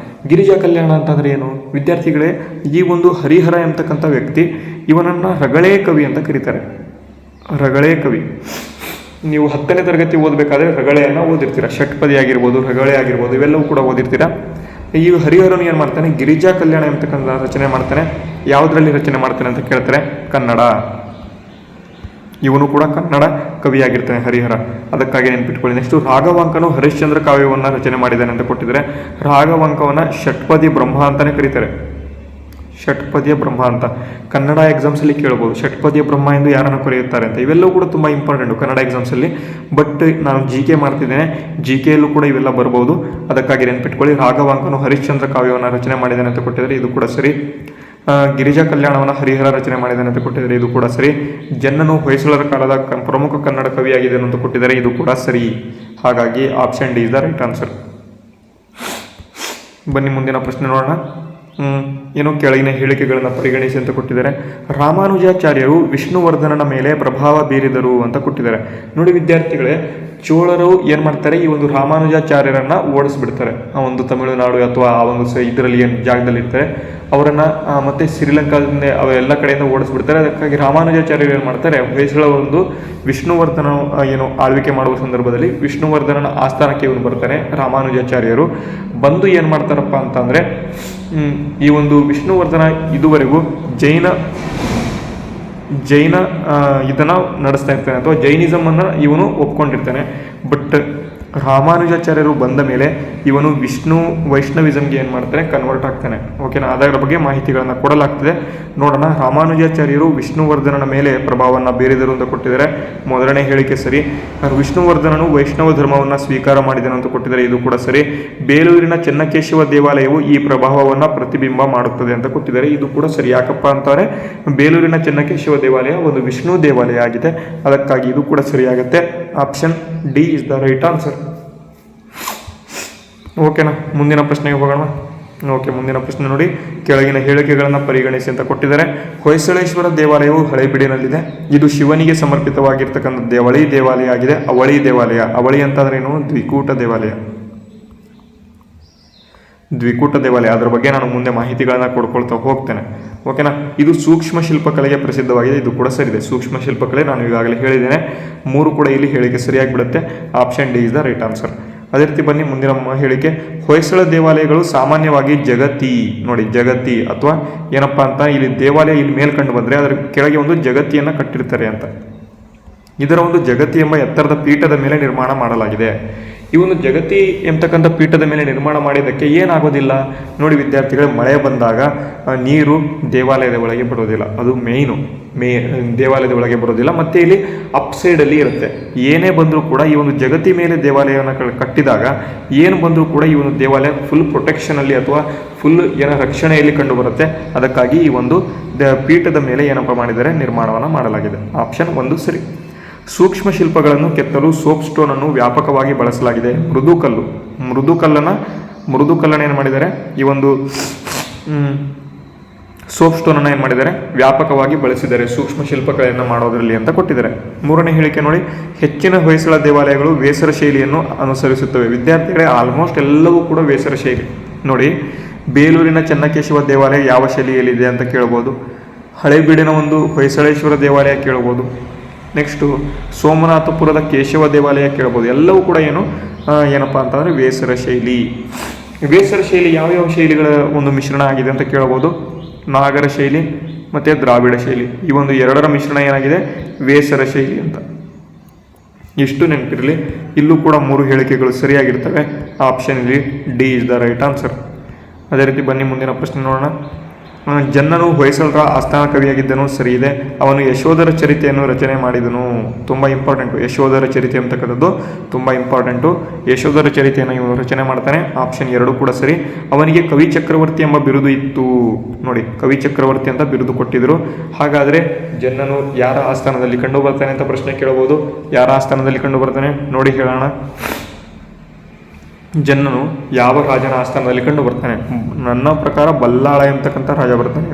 ಕಲ್ಯಾಣ ಅಂತಂದರೆ ಏನು ವಿದ್ಯಾರ್ಥಿಗಳೇ? ಈ ಒಂದು ಹರಿಹರ ಎಂಬತಕ್ಕಂಥ ವ್ಯಕ್ತಿ, ಇವನನ್ನು ರಗಳೆ ಕವಿ ಅಂತ ಕರೀತಾರೆ. ರಗಳೆ ಕವಿ, ನೀವು 10ನೇ ತರಗತಿ ಓದಬೇಕಾದ್ರೆ ರಗಳೆಯನ್ನು ಓದಿರ್ತೀರ. ಷಟ್ಪದಿ ಆಗಿರ್ಬೋದು, ರಗಳೆ ಆಗಿರ್ಬೋದು, ಇವೆಲ್ಲವೂ ಕೂಡ ಓದಿರ್ತೀರ. ಈ ಹರಿಹರನು ಏನು ಮಾಡ್ತಾನೆ, ಗಿರಿಜಾ ಕಲ್ಯಾಣ ಎಂಬತಕ್ಕಂಥ ರಚನೆ ಮಾಡ್ತಾನೆ. ಯಾವುದರಲ್ಲಿ ರಚನೆ ಮಾಡ್ತಾನೆ ಅಂತ ಕೇಳ್ತಾರೆ, ಕನ್ನಡ. ಇವನು ಕೂಡ ಕನ್ನಡ ಕವಿಯಾಗಿರ್ತಾನೆ ಹರಿಹರ, ಅದಕ್ಕಾಗಿ ನೆನ್ಪಿಟ್ಕೊಳ್ಳಿ. ನೆಕ್ಸ್ಟು ರಾಘವಾಂಕನು ಹರಿಶ್ಚಂದ್ರ ಕಾವ್ಯವನ್ನು ರಚನೆ ಮಾಡಿದ್ದಾನೆ ಅಂತ ಕೊಟ್ಟಿದ್ದಾರೆ. ರಾಘವಾಂಕವನ್ನು ಷಟ್ಪದಿ ಬ್ರಹ್ಮ ಅಂತಲೇ ಕರೀತಾರೆ. ಷಟ್ಪದಿಯ ಬ್ರಹ್ಮ ಅಂತ ಕನ್ನಡ ಎಕ್ಸಾಮ್ಸಲ್ಲಿ ಕೇಳ್ಬೋದು. ಷಟ್ಪದಿಯ ಬ್ರಹ್ಮ ಎಂದು ಯಾರನ್ನು ಕರೆಯುತ್ತಾರೆ ಅಂತ. ಇವೆಲ್ಲವೂ ಕೂಡ ತುಂಬ ಇಂಪಾರ್ಟೆಂಟು ಕನ್ನಡ ಎಕ್ಸಾಮ್ಸಲ್ಲಿ. ಬಟ್ ನಾನು GK ಮಾಡ್ತಿದ್ದೇನೆ, GKಯಲ್ಲೂ ಕೂಡ ಇವೆಲ್ಲ ಬರ್ಬೋದು, ಅದಕ್ಕಾಗಿ ನೆನ್ಪಿಟ್ಕೊಳ್ಳಿ. ರಾಘವಾಂಕನು ಹರಿಶ್ಚಂದ್ರ ಕಾವ್ಯವನ್ನು ರಚನೆ ಮಾಡಿದ್ದಾನೆ ಅಂತ ಕೊಟ್ಟಿದ್ದಾರೆ, ಇದು ಕೂಡ ಸರಿ. ಗಿರಿಜಾ ಕಲ್ಯಾಣವನ್ನು ಹರಿಹರ ರಚನೆ ಮಾಡಿದ್ದಾನೆ ಅಂತ ಕೊಟ್ಟಿದ್ದಾರೆ, ಇದು ಕೂಡ ಸರಿ. ಜನ್ನನು ಹೊಯ್ಸಳರ ಕಾಲದ ಪ್ರಮುಖ ಕನ್ನಡ ಕವಿಯಾಗಿದೆ ಅಂತ ಕೊಟ್ಟಿದ್ದಾರೆ, ಇದು ಕೂಡ ಸರಿ. ಹಾಗಾಗಿ option D is the right answer. ಬನ್ನಿ ಮುಂದಿನ ಪ್ರಶ್ನೆ ನೋಡೋಣ. ಏನು ಕೆಳಗಿನ ಹೇಳಿಕೆಗಳನ್ನು ಪರಿಗಣಿಸಿ ಅಂತ ಕೊಟ್ಟಿದ್ದಾರೆ. ರಾಮಾನುಜಾಚಾರ್ಯರು ವಿಷ್ಣುವರ್ಧನನ ಮೇಲೆ ಪ್ರಭಾವ ಬೀರಿದರು ಅಂತ ಕೊಟ್ಟಿದ್ದಾರೆ. ನೋಡಿ ವಿದ್ಯಾರ್ಥಿಗಳೇ, ಚೋಳರು ಏನು ಮಾಡ್ತಾರೆ, ಈ ಒಂದು ರಾಮಾನುಜಾಚಾರ್ಯರನ್ನು ಓಡಿಸ್ಬಿಡ್ತಾರೆ. ಆ ಒಂದು ತಮಿಳುನಾಡು ಅಥವಾ ಆ ಒಂದು ಇದರಲ್ಲಿ ಏನು ಜಾಗದಲ್ಲಿ ಇರ್ತಾರೆ ಅವರನ್ನು, ಮತ್ತು ಶ್ರೀಲಂಕಾದಿಂದ ಅವೆಲ್ಲ ಕಡೆಯಿಂದ ಓಡಿಸ್ಬಿಡ್ತಾರೆ. ಅದಕ್ಕಾಗಿ ರಾಮಾನುಜಾಚಾರ್ಯರು ಏನು ಮಾಡ್ತಾರೆ, ಹೊಯ್ಸಳ ಒಂದು ವಿಷ್ಣುವರ್ಧನ ಏನು ಆಳ್ವಿಕೆ ಮಾಡುವ ಸಂದರ್ಭದಲ್ಲಿ ವಿಷ್ಣುವರ್ಧನನ ಆಸ್ಥಾನಕ್ಕೆ ಇವನು ಬರ್ತಾನೆ. ರಾಮಾನುಜಾಚಾರ್ಯರು ಬಂದು ಏನು ಮಾಡ್ತಾರಪ್ಪ ಅಂತಂದರೆ, ಈ ಒಂದು ವಿಷ್ಣುವರ್ಧನ ಇದುವರೆಗೂ ಜೈನ ಇದನ್ನು ನಡೆಸ್ತಾ ಇರ್ತಾನೆ, ಅಥವಾ ಜೈನಿಸಮನ್ನು ಇವನು ಒಪ್ಕೊಂಡಿರ್ತಾನೆ. ಬಟ್ ರಾಮಾನುಜಾಚಾರ್ಯರು ಬಂದ ಮೇಲೆ ಇವನು ವೈಷ್ಣವಿಸಮ್ಗೆ ಏನು ಮಾಡ್ತಾನೆ, ಕನ್ವರ್ಟ್ ಆಗ್ತಾನೆ. ಓಕೆನಾ, ಅದರ ಬಗ್ಗೆ ಮಾಹಿತಿಗಳನ್ನು ಕೊಡಲಾಗ್ತದೆ. ನೋಡೋಣ. ರಾಮಾನುಜಾಚಾರ್ಯರು ವಿಷ್ಣುವರ್ಧನನ ಮೇಲೆ ಪ್ರಭಾವವನ್ನು ಬೀರಿದರು ಅಂತ ಕೊಟ್ಟಿದ್ದಾರೆ. ಮೊದಲನೇ ಹೇಳಿಕೆ ಸರಿ. ವಿಷ್ಣುವರ್ಧನನು ವೈಷ್ಣವ ಧರ್ಮವನ್ನು ಸ್ವೀಕಾರ ಮಾಡಿದನು ಅಂತ ಕೊಟ್ಟಿದ್ದಾರೆ, ಇದು ಕೂಡ ಸರಿ. ಬೇಲೂರಿನ ಚೆನ್ನಕೇಶವ ದೇವಾಲಯವು ಈ ಪ್ರಭಾವವನ್ನು ಪ್ರತಿಬಿಂಬ ಮಾಡುತ್ತದೆ ಅಂತ ಕೊಟ್ಟಿದ್ದಾರೆ, ಇದು ಕೂಡ ಸರಿ. ಯಾಕಪ್ಪ ಅಂತಾರೆ, ಬೇಲೂರಿನ ಚೆನ್ನಕೇಶವ ದೇವಾಲಯ ಒಂದು ವಿಷ್ಣು ದೇವಾಲಯ ಆಗಿದೆ, ಅದಕ್ಕಾಗಿ ಇದು ಕೂಡ ಸರಿಯಾಗುತ್ತೆ. Option D is the right answer. ಓಕೆನಾ, ಮುಂದಿನ ಪ್ರಶ್ನೆಗೆ ಹೋಗೋಣ. ಓಕೆ, ಮುಂದಿನ ಪ್ರಶ್ನೆ ನೋಡಿ. ಕೆಳಗಿನ ಹೇಳಿಕೆಗಳನ್ನು ಪರಿಗಣಿಸಿ ಅಂತ ಕೊಟ್ಟಿದ್ದಾರೆ. ಹೊಯ್ಸಳೇಶ್ವರ ದೇವಾಲಯವು ಹಳೇಬೀಡಿನಲ್ಲಿದೆ. ಇದು ಶಿವನಿಗೆ ಸಮರ್ಪಿತವಾಗಿರ್ತಕ್ಕಂಥ ದೇವಾಲಯ ಆಗಿದೆ. ಅವಳಿ ದೇವಾಲಯ, ಅವಳಿ ಅಂತಂದ್ರೆ ಏನು, ದ್ವಿಕೂಟ ದೇವಾಲಯ. ಅದರ ಬಗ್ಗೆ ನಾನು ಮುಂದೆ ಮಾಹಿತಿಗಳನ್ನು ಕೊಡ್ಕೊಳ್ತಾ ಹೋಗ್ತೇನೆ. ಓಕೆನಾ. ಇದು ಸೂಕ್ಷ್ಮ ಶಿಲ್ಪಕಲೆಗೆ ಪ್ರಸಿದ್ಧವಾಗಿದೆ, ಇದು ಕೂಡ ಸರಿದೆ. ಸೂಕ್ಷ್ಮ ಶಿಲ್ಪಕಲೆ ನಾನು ಈಗಾಗಲೇ ಹೇಳಿದ್ದೇನೆ. 3 ಕೂಡ ಇಲ್ಲಿ ಹೇಳಿಕೆ ಸರಿಯಾಗಿಬಿಡುತ್ತೆ. Option D is the right answer. ಅದೇ ರೀತಿ ಬನ್ನಿ ಮುಂದಿನ ಹೇಳಿಕೆ. ಹೊಯ್ಸಳ ದೇವಾಲಯಗಳು ಸಾಮಾನ್ಯವಾಗಿ ಜಗತಿ ಅಥವಾ ಏನಪ್ಪ ಅಂತ, ಇಲ್ಲಿ ದೇವಾಲಯ ಇಲ್ಲಿ ಮೇಲ್ಕಂಡು ಬಂದರೆ ಅದರ ಕೆಳಗೆ ಒಂದು ಜಗತ್ತಿಯನ್ನು ಕಟ್ಟಿರ್ತಾರೆ ಅಂತ. ಇದರ ಒಂದು ಜಗತಿ ಎಂಬ ಎತ್ತರದ ಪೀಠದ ಮೇಲೆ ನಿರ್ಮಾಣ ಮಾಡಲಾಗಿದೆ. ಈ ಒಂದು ಜಗತಿ ಎಂಬತಕ್ಕಂಥ ಪೀಠದ ಮೇಲೆ ನಿರ್ಮಾಣ ಮಾಡಿದ್ದಕ್ಕೆ ಏನಾಗೋದಿಲ್ಲ ನೋಡಿ ವಿದ್ಯಾರ್ಥಿಗಳೇ, ಮಳೆ ಬಂದಾಗ ನೀರು ದೇವಾಲಯದ ಒಳಗೆ ಬರೋದಿಲ್ಲ, ಅದು ದೇವಾಲಯದ ಒಳಗೆ ಬರೋದಿಲ್ಲ. ಮತ್ತು ಇಲ್ಲಿ ಅಪ್ಸೈಡಲ್ಲಿ ಇರುತ್ತೆ. ಏನೇ ಬಂದರೂ ಕೂಡ ಈ ಒಂದು ಜಗತಿ ಮೇಲೆ ದೇವಾಲಯವನ್ನು ಕಟ್ಟಿದಾಗ ಏನು ಬಂದರೂ ಕೂಡ ಈ ಒಂದು ದೇವಾಲಯ ಫುಲ್ ಪ್ರೊಟೆಕ್ಷನಲ್ಲಿ ಅಥವಾ ಫುಲ್ ರಕ್ಷಣೆಯಲ್ಲಿ ಕಂಡು ಬರುತ್ತೆ. ಅದಕ್ಕಾಗಿ ಈ ಒಂದು ಪೀಠದ ಮೇಲೆ ಏನಪ್ಪ ಮಾಡಿದ್ದಾರೆ, ನಿರ್ಮಾಣವನ್ನು ಮಾಡಲಾಗಿದೆ. ಆಪ್ಷನ್ 1 ಸರಿ. ಸೂಕ್ಷ್ಮ ಶಿಲ್ಪಗಳನ್ನು ಕೆತ್ತಲು ಸೋಪ್ ಸ್ಟೋನನ್ನು ವ್ಯಾಪಕವಾಗಿ ಬಳಸಲಾಗಿದೆ. ಮೃದುಕಲ್ಲನ್ನು ಏನು ಮಾಡಿದ್ದಾರೆ, ಈ ಒಂದು ಸೋಪ್ ಸ್ಟೋನನ್ನು ಏನು ಮಾಡಿದ್ದಾರೆ, ವ್ಯಾಪಕವಾಗಿ ಬಳಸಿದ್ದಾರೆ ಸೂಕ್ಷ್ಮ ಶಿಲ್ಪಗಳನ್ನು ಮಾಡೋದರಲ್ಲಿ ಅಂತ ಕೊಟ್ಟಿದ್ದಾರೆ. 3ನೇ ಹೇಳಿಕೆ ನೋಡಿ. ಹೆಚ್ಚಿನ ಹೊಯ್ಸಳ ದೇವಾಲಯಗಳು ವೇಸರ ಶೈಲಿಯನ್ನು ಅನುಸರಿಸುತ್ತವೆ. ವಿದ್ಯಾರ್ಥಿಗಳೇ, ಆಲ್ಮೋಸ್ಟ್ ಎಲ್ಲವೂ ಕೂಡ ವೇಸರ ಶೈಲಿ. ನೋಡಿ, ಬೇಲೂರಿನ ಚೆನ್ನಕೇಶವ ದೇವಾಲಯ ಯಾವ ಶೈಲಿಯಲ್ಲಿದೆ ಅಂತ ಕೇಳ್ಬೋದು. ಹಳೇಬೀಡಿನ ಒಂದು ಹೊಯ್ಸಳೇಶ್ವರ ದೇವಾಲಯ ಕೇಳ್ಬೋದು. ನೆಕ್ಸ್ಟು ಸೋಮನಾಥಪುರದ ಕೇಶವ ದೇವಾಲಯ ಕೇಳ್ಬೋದು. ಎಲ್ಲವೂ ಕೂಡ ಏನಪ್ಪ ಅಂತಂದರೆ ವೇಸರ ಶೈಲಿ. ಯಾವ್ಯಾವ ಶೈಲಿಗಳ ಒಂದು ಮಿಶ್ರಣ ಆಗಿದೆ ಅಂತ ಕೇಳ್ಬೋದು. ನಾಗರ ಶೈಲಿ, ಮತ್ತು ದ್ರಾವಿಡ ಶೈಲಿ. ಈ ಒಂದು ಎರಡರ ಮಿಶ್ರಣ ಏನಾಗಿದೆ ವೇಸರ ಶೈಲಿ ಅಂತ. ಇಷ್ಟು ನೆನಪಿರಲಿ. ಇಲ್ಲೂ ಕೂಡ 3 ಹೇಳಿಕೆಗಳು ಸರಿಯಾಗಿರ್ತವೆ. ಆಪ್ಷನ್ ಇಲ್ಲಿ D is the right answer. ಅದೇ ರೀತಿ ಬನ್ನಿ ಮುಂದಿನ ಪ್ರಶ್ನೆ ನೋಡೋಣ. ಜನ್ನನು ಹೊಯ್ಸಳರ ಆಸ್ಥಾನ ಕವಿಯಾಗಿದ್ದನು, ಸರಿ ಇದೆ. ಅವನು ಯಶೋಧರ ಚರಿತೆಯನ್ನು ರಚನೆ ಮಾಡಿದನು. ತುಂಬ ಇಂಪಾರ್ಟೆಂಟು, ಯಶೋಧರ ಚರಿತೆ ಅಂತಕ್ಕಂಥದ್ದು ತುಂಬ ಇಂಪಾರ್ಟೆಂಟು. ಯಶೋಧರ ಚರಿತೆಯನ್ನು ಇವನು ರಚನೆ ಮಾಡ್ತಾನೆ. ಆಪ್ಷನ್ 2 ಕೂಡ ಸರಿ. ಅವನಿಗೆ ಕವಿ ಚಕ್ರವರ್ತಿ ಎಂಬ ಬಿರುದು ಇತ್ತು. ನೋಡಿ, ಕವಿ ಚಕ್ರವರ್ತಿ ಅಂತ ಬಿರುದು ಕೊಟ್ಟಿದ್ರು. ಹಾಗಾದರೆ ಜನ್ನನು ಯಾರ ಆಸ್ಥಾನದಲ್ಲಿ ಕಂಡು ಬರ್ತಾನೆ ಅಂತ ಪ್ರಶ್ನೆ ಕೇಳಬಹುದು. ಯಾರ ಆಸ್ಥಾನದಲ್ಲಿ ಕಂಡು ಬರ್ತಾನೆ ನೋಡಿ ಹೇಳೋಣ. ಜನ್ನನು ಯಾವ ರಾಜನ ಆಸ್ಥಾನದಲ್ಲಿ ಕಂಡು ಬರ್ತಾನೆ? ನನ್ನ ಪ್ರಕಾರ ಬಲ್ಲಾಳ ಎಂಬತಕ್ಕಂಥ ರಾಜ ಬರ್ತಾನೆ.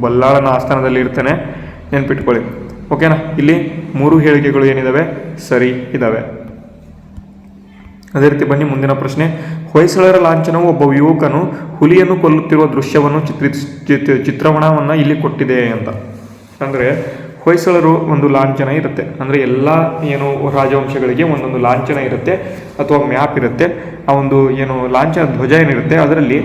ಬಲ್ಲಾಳನ ಆಸ್ಥಾನದಲ್ಲಿ ಇರ್ತಾನೆ, ನೆನ್ಪಿಟ್ಕೊಳ್ಳಿ. ಓಕೆನಾ? ಇಲ್ಲಿ 3 ಹೇಳಿಕೆಗಳು ಏನಿದಾವೆ ಸರಿ ಇದ್ದಾವೆ. ಅದೇ ರೀತಿ ಬನ್ನಿ ಮುಂದಿನ ಪ್ರಶ್ನೆ. ಹೊಯ್ಸಳರ ಲಾಂಛನವು ಒಬ್ಬ ಯುವಕನು ಹುಲಿಯನ್ನು ಕೊಲ್ಲುತ್ತಿರುವ ದೃಶ್ಯವನ್ನು ಚಿತ್ರಣವನ್ನು ಇಲ್ಲಿ ಕೊಟ್ಟಿದೆ ಅಂತ. ಅಂದರೆ ಹೊಯ್ಸಳರು ಒಂದು ಲಾಂಛನ ಇರುತ್ತೆ. ಅಂದರೆ ಎಲ್ಲ ಏನು ರಾಜವಂಶಗಳಿಗೆ ಒಂದೊಂದು ಲಾಂಛನ ಇರುತ್ತೆ ಅಥವಾ ಮ್ಯಾಪ್ ಇರುತ್ತೆ. ಆ ಒಂದು ಏನು ಲಾಂಛನ ಧ್ವಜ ಏನಿರುತ್ತೆ ಅದರಲ್ಲಿ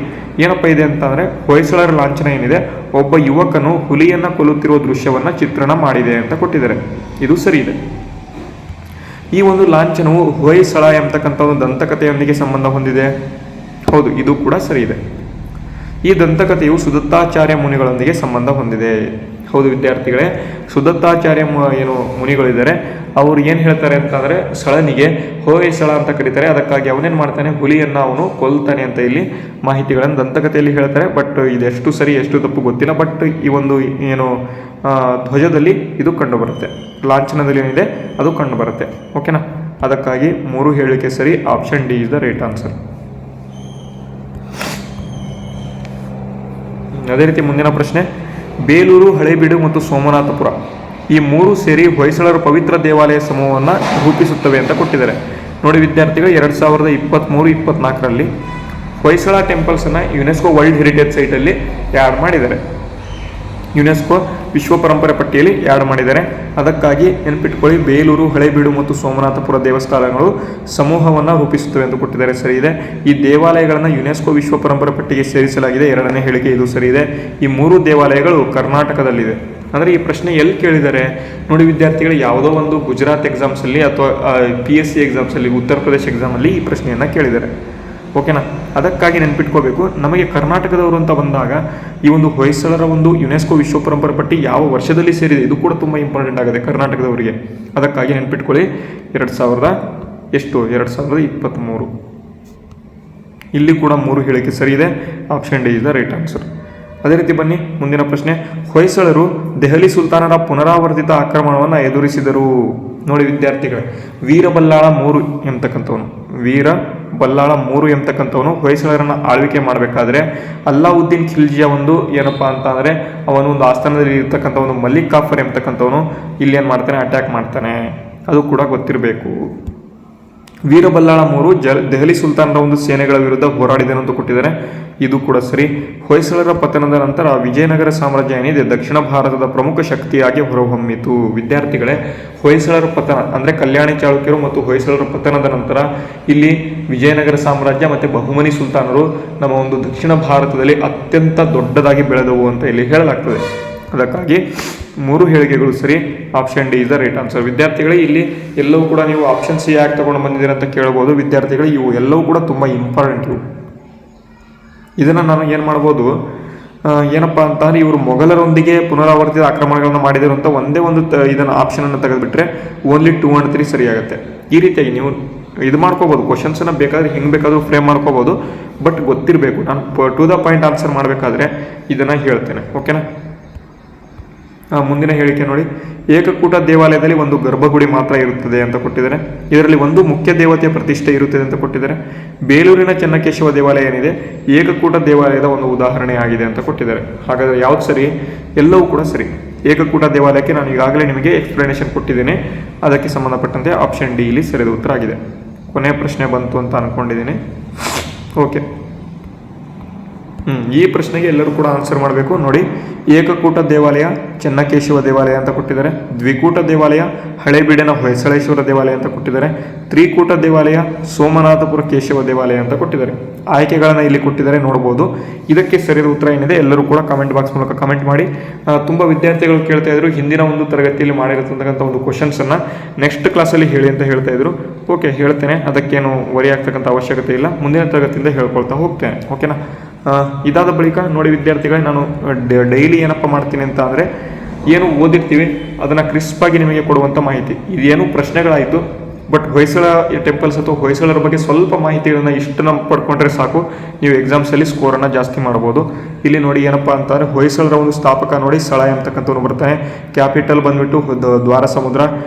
ಏನಪ್ಪ ಇದೆ ಅಂತಂದರೆ ಹೊಯ್ಸಳರ ಲಾಂಛನ ಏನಿದೆ ಒಬ್ಬ ಯುವಕನು ಹುಲಿಯನ್ನು ಕೊಲ್ಲುತ್ತಿರುವ ದೃಶ್ಯವನ್ನು ಚಿತ್ರಣ ಮಾಡಿದೆ ಅಂತ ಕೊಟ್ಟಿದ್ದಾರೆ. ಇದು ಸರಿ ಇದೆ. ಈ ಒಂದು ಲಾಂಛನವು ಹೊಯ್ಸಳ ಎಂಬತಕ್ಕಂಥ ಒಂದು ದಂತಕಥೆಯೊಂದಿಗೆ ಸಂಬಂಧ ಹೊಂದಿದೆ. ಹೌದು, ಇದು ಕೂಡ ಸರಿ ಇದೆ. ಈ ದಂತಕಥೆಯು ಸುದತ್ತಾಚಾರ್ಯ ಮುನಿಗಳೊಂದಿಗೆ ಸಂಬಂಧ ಹೊಂದಿದೆ. ಹೌದು ವಿದ್ಯಾರ್ಥಿಗಳೇ, ಸುದತ್ತಾಚಾರ್ಯ ಏನು ಮುನಿಗಳಿದ್ದಾರೆ ಅವರು ಏನು ಹೇಳ್ತಾರೆ ಅಂತಂದರೆ ಸಳನಿಗೆ ಹೊಯ್ಸಳ ಅಂತ ಕರೀತಾರೆ. ಅದಕ್ಕಾಗಿ ಅವನೇನು ಮಾಡ್ತಾನೆ, ಹುಲಿಯನ್ನು ಅವನು ಕೊಲ್ತಾನೆ ಅಂತ ಇಲ್ಲಿ ಮಾಹಿತಿಗಳನ್ನು ದಂತಕಥೆಯಲ್ಲಿ ಹೇಳ್ತಾರೆ. ಬಟ್ ಇದೆಷ್ಟು ಸರಿ ಎಷ್ಟು ತಪ್ಪು ಗೊತ್ತಿಲ್ಲ. ಬಟ್ ಈ ಒಂದು ಏನು ಧ್ವಜದಲ್ಲಿ ಇದು ಕಂಡುಬರುತ್ತೆ, ಲಾಂಛನದಲ್ಲಿ ಏನಿದೆ ಅದು ಕಂಡುಬರುತ್ತೆ. ಓಕೆನಾ? ಅದಕ್ಕಾಗಿ 3 ಹೇಳಿಕೆ ಸರಿ. Option D is the right answer. ಅದೇ ರೀತಿ ಮುಂದಿನ ಪ್ರಶ್ನೆ. ಬೇಲೂರು, ಹಳೇಬೀಡು ಮತ್ತು ಸೋಮನಾಥಪುರ ಈ 3 ಸೇರಿ ಹೊಯ್ಸಳರ ಪವಿತ್ರ ದೇವಾಲಯ ಸಮೂಹವನ್ನು ರೂಪಿಸುತ್ತವೆ ಅಂತ ಕೊಟ್ಟಿದ್ದಾರೆ. ನೋಡಿ ವಿದ್ಯಾರ್ಥಿಗಳು, 2023-24ರಲ್ಲಿ ಹೊಯ್ಸಳ ಟೆಂಪಲ್ಸನ್ನು ಯುನೆಸ್ಕೋ ವರ್ಲ್ಡ್ ಹೆರಿಟೇಜ್ ಸೈಟಲ್ಲಿ ಆ್ಯಡ್ ಮಾಡಿದ್ದಾರೆ. ಯುನೆಸ್ಕೋ ವಿಶ್ವ ಪರಂಪರೆ ಪಟ್ಟಿಯಲ್ಲಿ ಆ್ಯಡ್ ಮಾಡಿದ್ದಾರೆ. ಅದಕ್ಕಾಗಿ ನೆನಪಿಟ್ಕೊಳ್ಳಿ, ಬೇಲೂರು, ಹಳೇಬೀಡು ಮತ್ತು ಸೋಮನಾಥಪುರ ದೇವಸ್ಥಾನಗಳು ಸಮೂಹವನ್ನು ರೂಪಿಸುತ್ತವೆ ಎಂದು ಕೊಟ್ಟಿದ್ದಾರೆ. ಸರಿ ಇದೆ. ಈ ದೇವಾಲಯಗಳನ್ನು ಯುನೆಸ್ಕೋ ವಿಶ್ವ ಪರಂಪರೆ ಪಟ್ಟಿಗೆ ಸೇರಿಸಲಾಗಿದೆ. 2ನೇ ಹೇಳಿಕೆ ಇದು ಸರಿ ಇದೆ. ಈ 3 ದೇವಾಲಯಗಳು ಕರ್ನಾಟಕದಲ್ಲಿದೆ. ಅಂದರೆ ಈ ಪ್ರಶ್ನೆ ಎಲ್ಲಿ ಕೇಳಿದ್ದಾರೆ ನೋಡಿ ವಿದ್ಯಾರ್ಥಿಗಳು, ಯಾವುದೋ ಒಂದು ಗುಜರಾತ್ ಎಕ್ಸಾಮ್ಸಲ್ಲಿ ಅಥವಾ PSC ಎಕ್ಸಾಮ್ಸಲ್ಲಿ, ಉತ್ತರ ಪ್ರದೇಶ ಎಕ್ಸಾಮಲ್ಲಿ ಈ ಪ್ರಶ್ನೆಯನ್ನು ಕೇಳಿದ್ದಾರೆ. ಓಕೆನಾ? ಅದಕ್ಕಾಗಿ ನೆನ್ಪಿಟ್ಕೋಬೇಕು, ನಮಗೆ ಕರ್ನಾಟಕದವರು ಅಂತ ಬಂದಾಗ ಈ ಒಂದು ಹೊಯ್ಸಳರ ಒಂದು ಯುನೆಸ್ಕೋ ವಿಶ್ವ ಪರಂಪರೆ ಪಟ್ಟಿ ಯಾವ ವರ್ಷದಲ್ಲಿ ಸೇರಿದೆ ಇದು ಕೂಡ ತುಂಬ ಇಂಪಾರ್ಟೆಂಟ್ ಆಗುತ್ತೆ ಕರ್ನಾಟಕದವರಿಗೆ. ಅದಕ್ಕಾಗಿ ನೆನ್ಪಿಟ್ಕೊಳ್ಳಿ, 2023 ಇಲ್ಲಿ ಕೂಡ 3 ಹೇಳಿಕೆ ಸರಿ ಇದೆ. Option D is the right answer. ಅದೇ ರೀತಿ ಬನ್ನಿ ಮುಂದಿನ ಪ್ರಶ್ನೆ. ಹೊಯ್ಸಳರು ದೆಹಲಿ ಸುಲ್ತಾನರ ಪುನರಾವರ್ತಿತ ಆಕ್ರಮಣವನ್ನು ಎದುರಿಸಿದರು. ನೋಡಿ ವಿದ್ಯಾರ್ಥಿಗಳೇ, ವೀರಬಲ್ಲಾಳ 3 ಎಂಬತಕ್ಕಂಥವನು ಹೊಯ್ಸಳರನ್ನು ಆಳ್ವಿಕೆ ಮಾಡಬೇಕಾದ್ರೆ ಅಲ್ಲಾವುದ್ದೀನ್ ಖಿಲ್ಜಿಯ ಒಂದು ಏನಪ್ಪ ಅಂತ ಅಂದರೆ ಅವನು ಒಂದು ಆಸ್ಥಾನದಲ್ಲಿ ಇರ್ತಕ್ಕಂಥ ಒಂದು ಮಲ್ಲಿಕ್ ಕಾಫರ್ ಎಂಬತಕ್ಕಂಥವನು ಇಲ್ಲಿ ಏನು ಮಾಡ್ತಾನೆ, ಅಟ್ಯಾಕ್ ಮಾಡ್ತಾನೆ. ಅದು ಕೂಡ ಗೊತ್ತಿರಬೇಕು. ವೀರಬಲ್ಲಾಳ 3 ದೆಹಲಿ ಸುಲ್ತಾನರ ಒಂದು ಸೇನೆಗಳ ವಿರುದ್ಧ ಹೋರಾಡಿದನು ಅಂತ ಕೊಟ್ಟಿದ್ದಾರೆ. ಇದು ಕೂಡ ಸರಿ. ಹೊಯ್ಸಳರ ಪತನದ ನಂತರ ವಿಜಯನಗರ ಸಾಮ್ರಾಜ್ಯ ಏನಿದೆ ದಕ್ಷಿಣ ಭಾರತದ ಪ್ರಮುಖ ಶಕ್ತಿಯಾಗಿ ಹೊರಹೊಮ್ಮಿತು. ವಿದ್ಯಾರ್ಥಿಗಳೇ, ಹೊಯ್ಸಳರ ಪತನ ಅಂದರೆ ಕಲ್ಯಾಣಿ ಚಾಳುಕ್ಯರು ಮತ್ತು ಹೊಯ್ಸಳರ ಪತನದ ನಂತರ ಇಲ್ಲಿ ವಿಜಯನಗರ ಸಾಮ್ರಾಜ್ಯ ಮತ್ತು ಬಹುಮನಿ ಸುಲ್ತಾನರು ನಮ್ಮ ಒಂದು ದಕ್ಷಿಣ ಭಾರತದಲ್ಲಿ ಅತ್ಯಂತ ದೊಡ್ಡದಾಗಿ ಬೆಳೆದವು ಅಂತ ಇಲ್ಲಿ ಹೇಳಲಾಗ್ತದೆ. ಅದಕ್ಕಾಗಿ 3 ಹೇಳಿಕೆಗಳು ಸರಿ. Option D is the right answer. ವಿದ್ಯಾರ್ಥಿಗಳೇ, ಇಲ್ಲಿ ಎಲ್ಲವೂ ಕೂಡ ನೀವು ಆಪ್ಷನ್ ಸಿ ಯಾಕೆ ತಗೊಂಡು ಬಂದಿದ್ದೀರ ಅಂತ ಕೇಳ್ಬೋದು. ವಿದ್ಯಾರ್ಥಿಗಳು, ಇವು ಎಲ್ಲವೂ ಕೂಡ ತುಂಬ ಇಂಪಾರ್ಟೆಂಟ್. ಇದನ್ನು ನಾನು ಏನು ಮಾಡ್ಬೋದು, ಏನಪ್ಪ ಅಂತಂದರೆ ಇವರು ಮೊಘಲರೊಂದಿಗೆ ಪುನರಾವರ್ತಿತ ಆಕ್ರಮಣಗಳನ್ನು ಮಾಡಿದರು ಅಂತ ಒಂದೇ ಒಂದು ಇದನ್ನು ಆಪ್ಷನನ್ನು ತೆಗೆದುಬಿಟ್ರೆ ಓನ್ಲಿ 2 and 3 ಸರಿಯಾಗುತ್ತೆ. ಈ ರೀತಿಯಾಗಿ ನೀವು ಇದು ಮಾಡ್ಕೋಬೋದು, ಕ್ವಶನ್ಸನ್ನು ಬೇಕಾದರೆ ಹಿಂಗೆ ಬೇಕಾದರೂ ಫ್ರೇಮ್ ಮಾಡ್ಕೋಬೋದು. ಬಟ್ ಗೊತ್ತಿರಬೇಕು, ನಾನು ಟು ದ ಪಾಯಿಂಟ್ ಆನ್ಸರ್ ಮಾಡಬೇಕಾದ್ರೆ ಇದನ್ನು ಹೇಳ್ತೇನೆ. ಓಕೆನಾ? ಮುಂದಿನ ಹೇಳಿಕೆ ನೋಡಿ. ಏಕಕೂಟ ದೇವಾಲಯದಲ್ಲಿ ಒಂದು ಗರ್ಭಗುಡಿ ಮಾತ್ರ ಇರುತ್ತದೆ ಅಂತ ಕೊಟ್ಟಿದ್ದಾರೆ. ಇದರಲ್ಲಿ ಒಂದು ಮುಖ್ಯ ದೇವತೆಯ ಪ್ರತಿಷ್ಠೆ ಇರುತ್ತದೆ ಅಂತ ಕೊಟ್ಟಿದ್ದಾರೆ. ಬೇಲೂರಿನ ಚೆನ್ನಕೇಶವ ದೇವಾಲಯ ಏನಿದೆ ಏಕಕೂಟ ದೇವಾಲಯದ ಒಂದು ಉದಾಹರಣೆ ಆಗಿದೆ ಅಂತ ಕೊಟ್ಟಿದ್ದಾರೆ. ಹಾಗಾದರೆ ಯಾವ್ದು ಸರಿ? ಎಲ್ಲವೂ ಕೂಡ ಸರಿ. ಏಕಕೂಟ ದೇವಾಲಯಕ್ಕೆ ನಾನು ಈಗಾಗಲೇ ನಿಮಗೆ ಎಕ್ಸ್ಪ್ಲನೇಷನ್ ಕೊಟ್ಟಿದ್ದೇನೆ. ಅದಕ್ಕೆ ಸಂಬಂಧಪಟ್ಟಂತೆ ಆಪ್ಷನ್ ಡಿ ಇಲ್ಲಿ ಸರಿಯಾದ ಉತ್ತರ ಆಗಿದೆ. ಕೊನೆಯ ಪ್ರಶ್ನೆ ಬಂತು ಅಂತ ಅಂದ್ಕೊಂಡಿದ್ದೀನಿ. ಓಕೆ, ಈ ಪ್ರಶ್ನೆಗೆ ಎಲ್ಲರೂ ಕೂಡ ಆನ್ಸರ್ ಮಾಡಬೇಕು. ನೋಡಿ, ಏಕಕೂಟ ದೇವಾಲಯ ಚೆನ್ನಕೇಶವ ದೇವಾಲಯ ಅಂತ ಕೊಟ್ಟಿದ್ದಾರೆ. ದ್ವಿಕೂಟ ದೇವಾಲಯ ಹಳೇಬೀಡಿನ ಹೊಯ್ಸಳೇಶ್ವರ ದೇವಾಲಯ ಅಂತ ಕೊಟ್ಟಿದ್ದಾರೆ. ತ್ರಿಕೂಟ ದೇವಾಲಯ ಸೋಮನಾಥಪುರ ಕೇಶವ ದೇವಾಲಯ ಅಂತ ಕೊಟ್ಟಿದ್ದಾರೆ. ಆಯ್ಕೆಗಳನ್ನು ಇಲ್ಲಿ ಕೊಟ್ಟಿದ್ದಾರೆ, ನೋಡ್ಬೋದು. ಇದಕ್ಕೆ ಸರಿಯಾದ ಉತ್ತರ ಏನಿದೆ ಎಲ್ಲರೂ ಕೂಡ ಕಮೆಂಟ್ ಬಾಕ್ಸ್ ಮೂಲಕ ಕಮೆಂಟ್ ಮಾಡಿ. ತುಂಬ ವಿದ್ಯಾರ್ಥಿಗಳು ಕೇಳ್ತಾ ಇದ್ರು, ಹಿಂದಿನ ಒಂದು ತರಗತಿಯಲ್ಲಿ ಮಾಡಿರತಕ್ಕಂಥ ಒಂದು ಕ್ವಶನ್ಸನ್ನು ನೆಕ್ಸ್ಟ್ ಕ್ಲಾಸಲ್ಲಿ ಹೇಳಿ ಅಂತ ಹೇಳ್ತಾ ಇದ್ರು. ಓಕೆ, ಹೇಳ್ತೇನೆ, ಅದಕ್ಕೇನು ವರಿ ಆಗ್ತಕ್ಕಂಥ ಅವಶ್ಯಕತೆ ಇಲ್ಲ. ಮುಂದಿನ ತರಗತಿಯಿಂದ ಹೇಳ್ಕೊಳ್ತಾ ಹೋಗ್ತೇನೆ. ಓಕೆನಾ? ಇದಾದ ಬಳಿಕ ನೋಡಿ ವಿದ್ಯಾರ್ಥಿಗಳೇ, ನಾನು ಡೈಲಿ ಏನಪ್ಪ ಮಾಡ್ತೀನಿ ಅಂತ ಅಂದರೆ, ಏನು ಓದಿರ್ತೀವಿ ಅದನ್ನು ಕ್ರಿಸ್ಪಾಗಿ ನಿಮಗೆ ಕೊಡುವಂಥ ಮಾಹಿತಿ. ಇದೇನು ಪ್ರಶ್ನೆಗಳಾಯಿತು, ಬಟ್ ಹೊಯ್ಸಳ ಟೆಂಪಲ್ಸ್ ಅಥವಾ ಹೊಯ್ಸಳರ ಬಗ್ಗೆ ಸ್ವಲ್ಪ ಮಾಹಿತಿಗಳನ್ನ ಇಷ್ಟನ್ನು ಪಡ್ಕೊಂಡ್ರೆ ಸಾಕು, ನೀವು ಎಕ್ಸಾಮ್ಸಲ್ಲಿ ಸ್ಕೋರನ್ನು ಜಾಸ್ತಿ ಮಾಡ್ಬೋದು. ಇಲ್ಲಿ ನೋಡಿ ಏನಪ್ಪ ಅಂತಂದರೆ, ಹೊಯ್ಸಳರ ಒಂದು ಸ್ಥಾಪಕ ನೋಡಿ ಸಳ ಎಂಬತಕ್ಕಂಥವ್ರು ಬರ್ತಾನೆ. ಕ್ಯಾಪಿಟಲ್ ಬಂದ್ಬಿಟ್ಟು Dwarasamudra.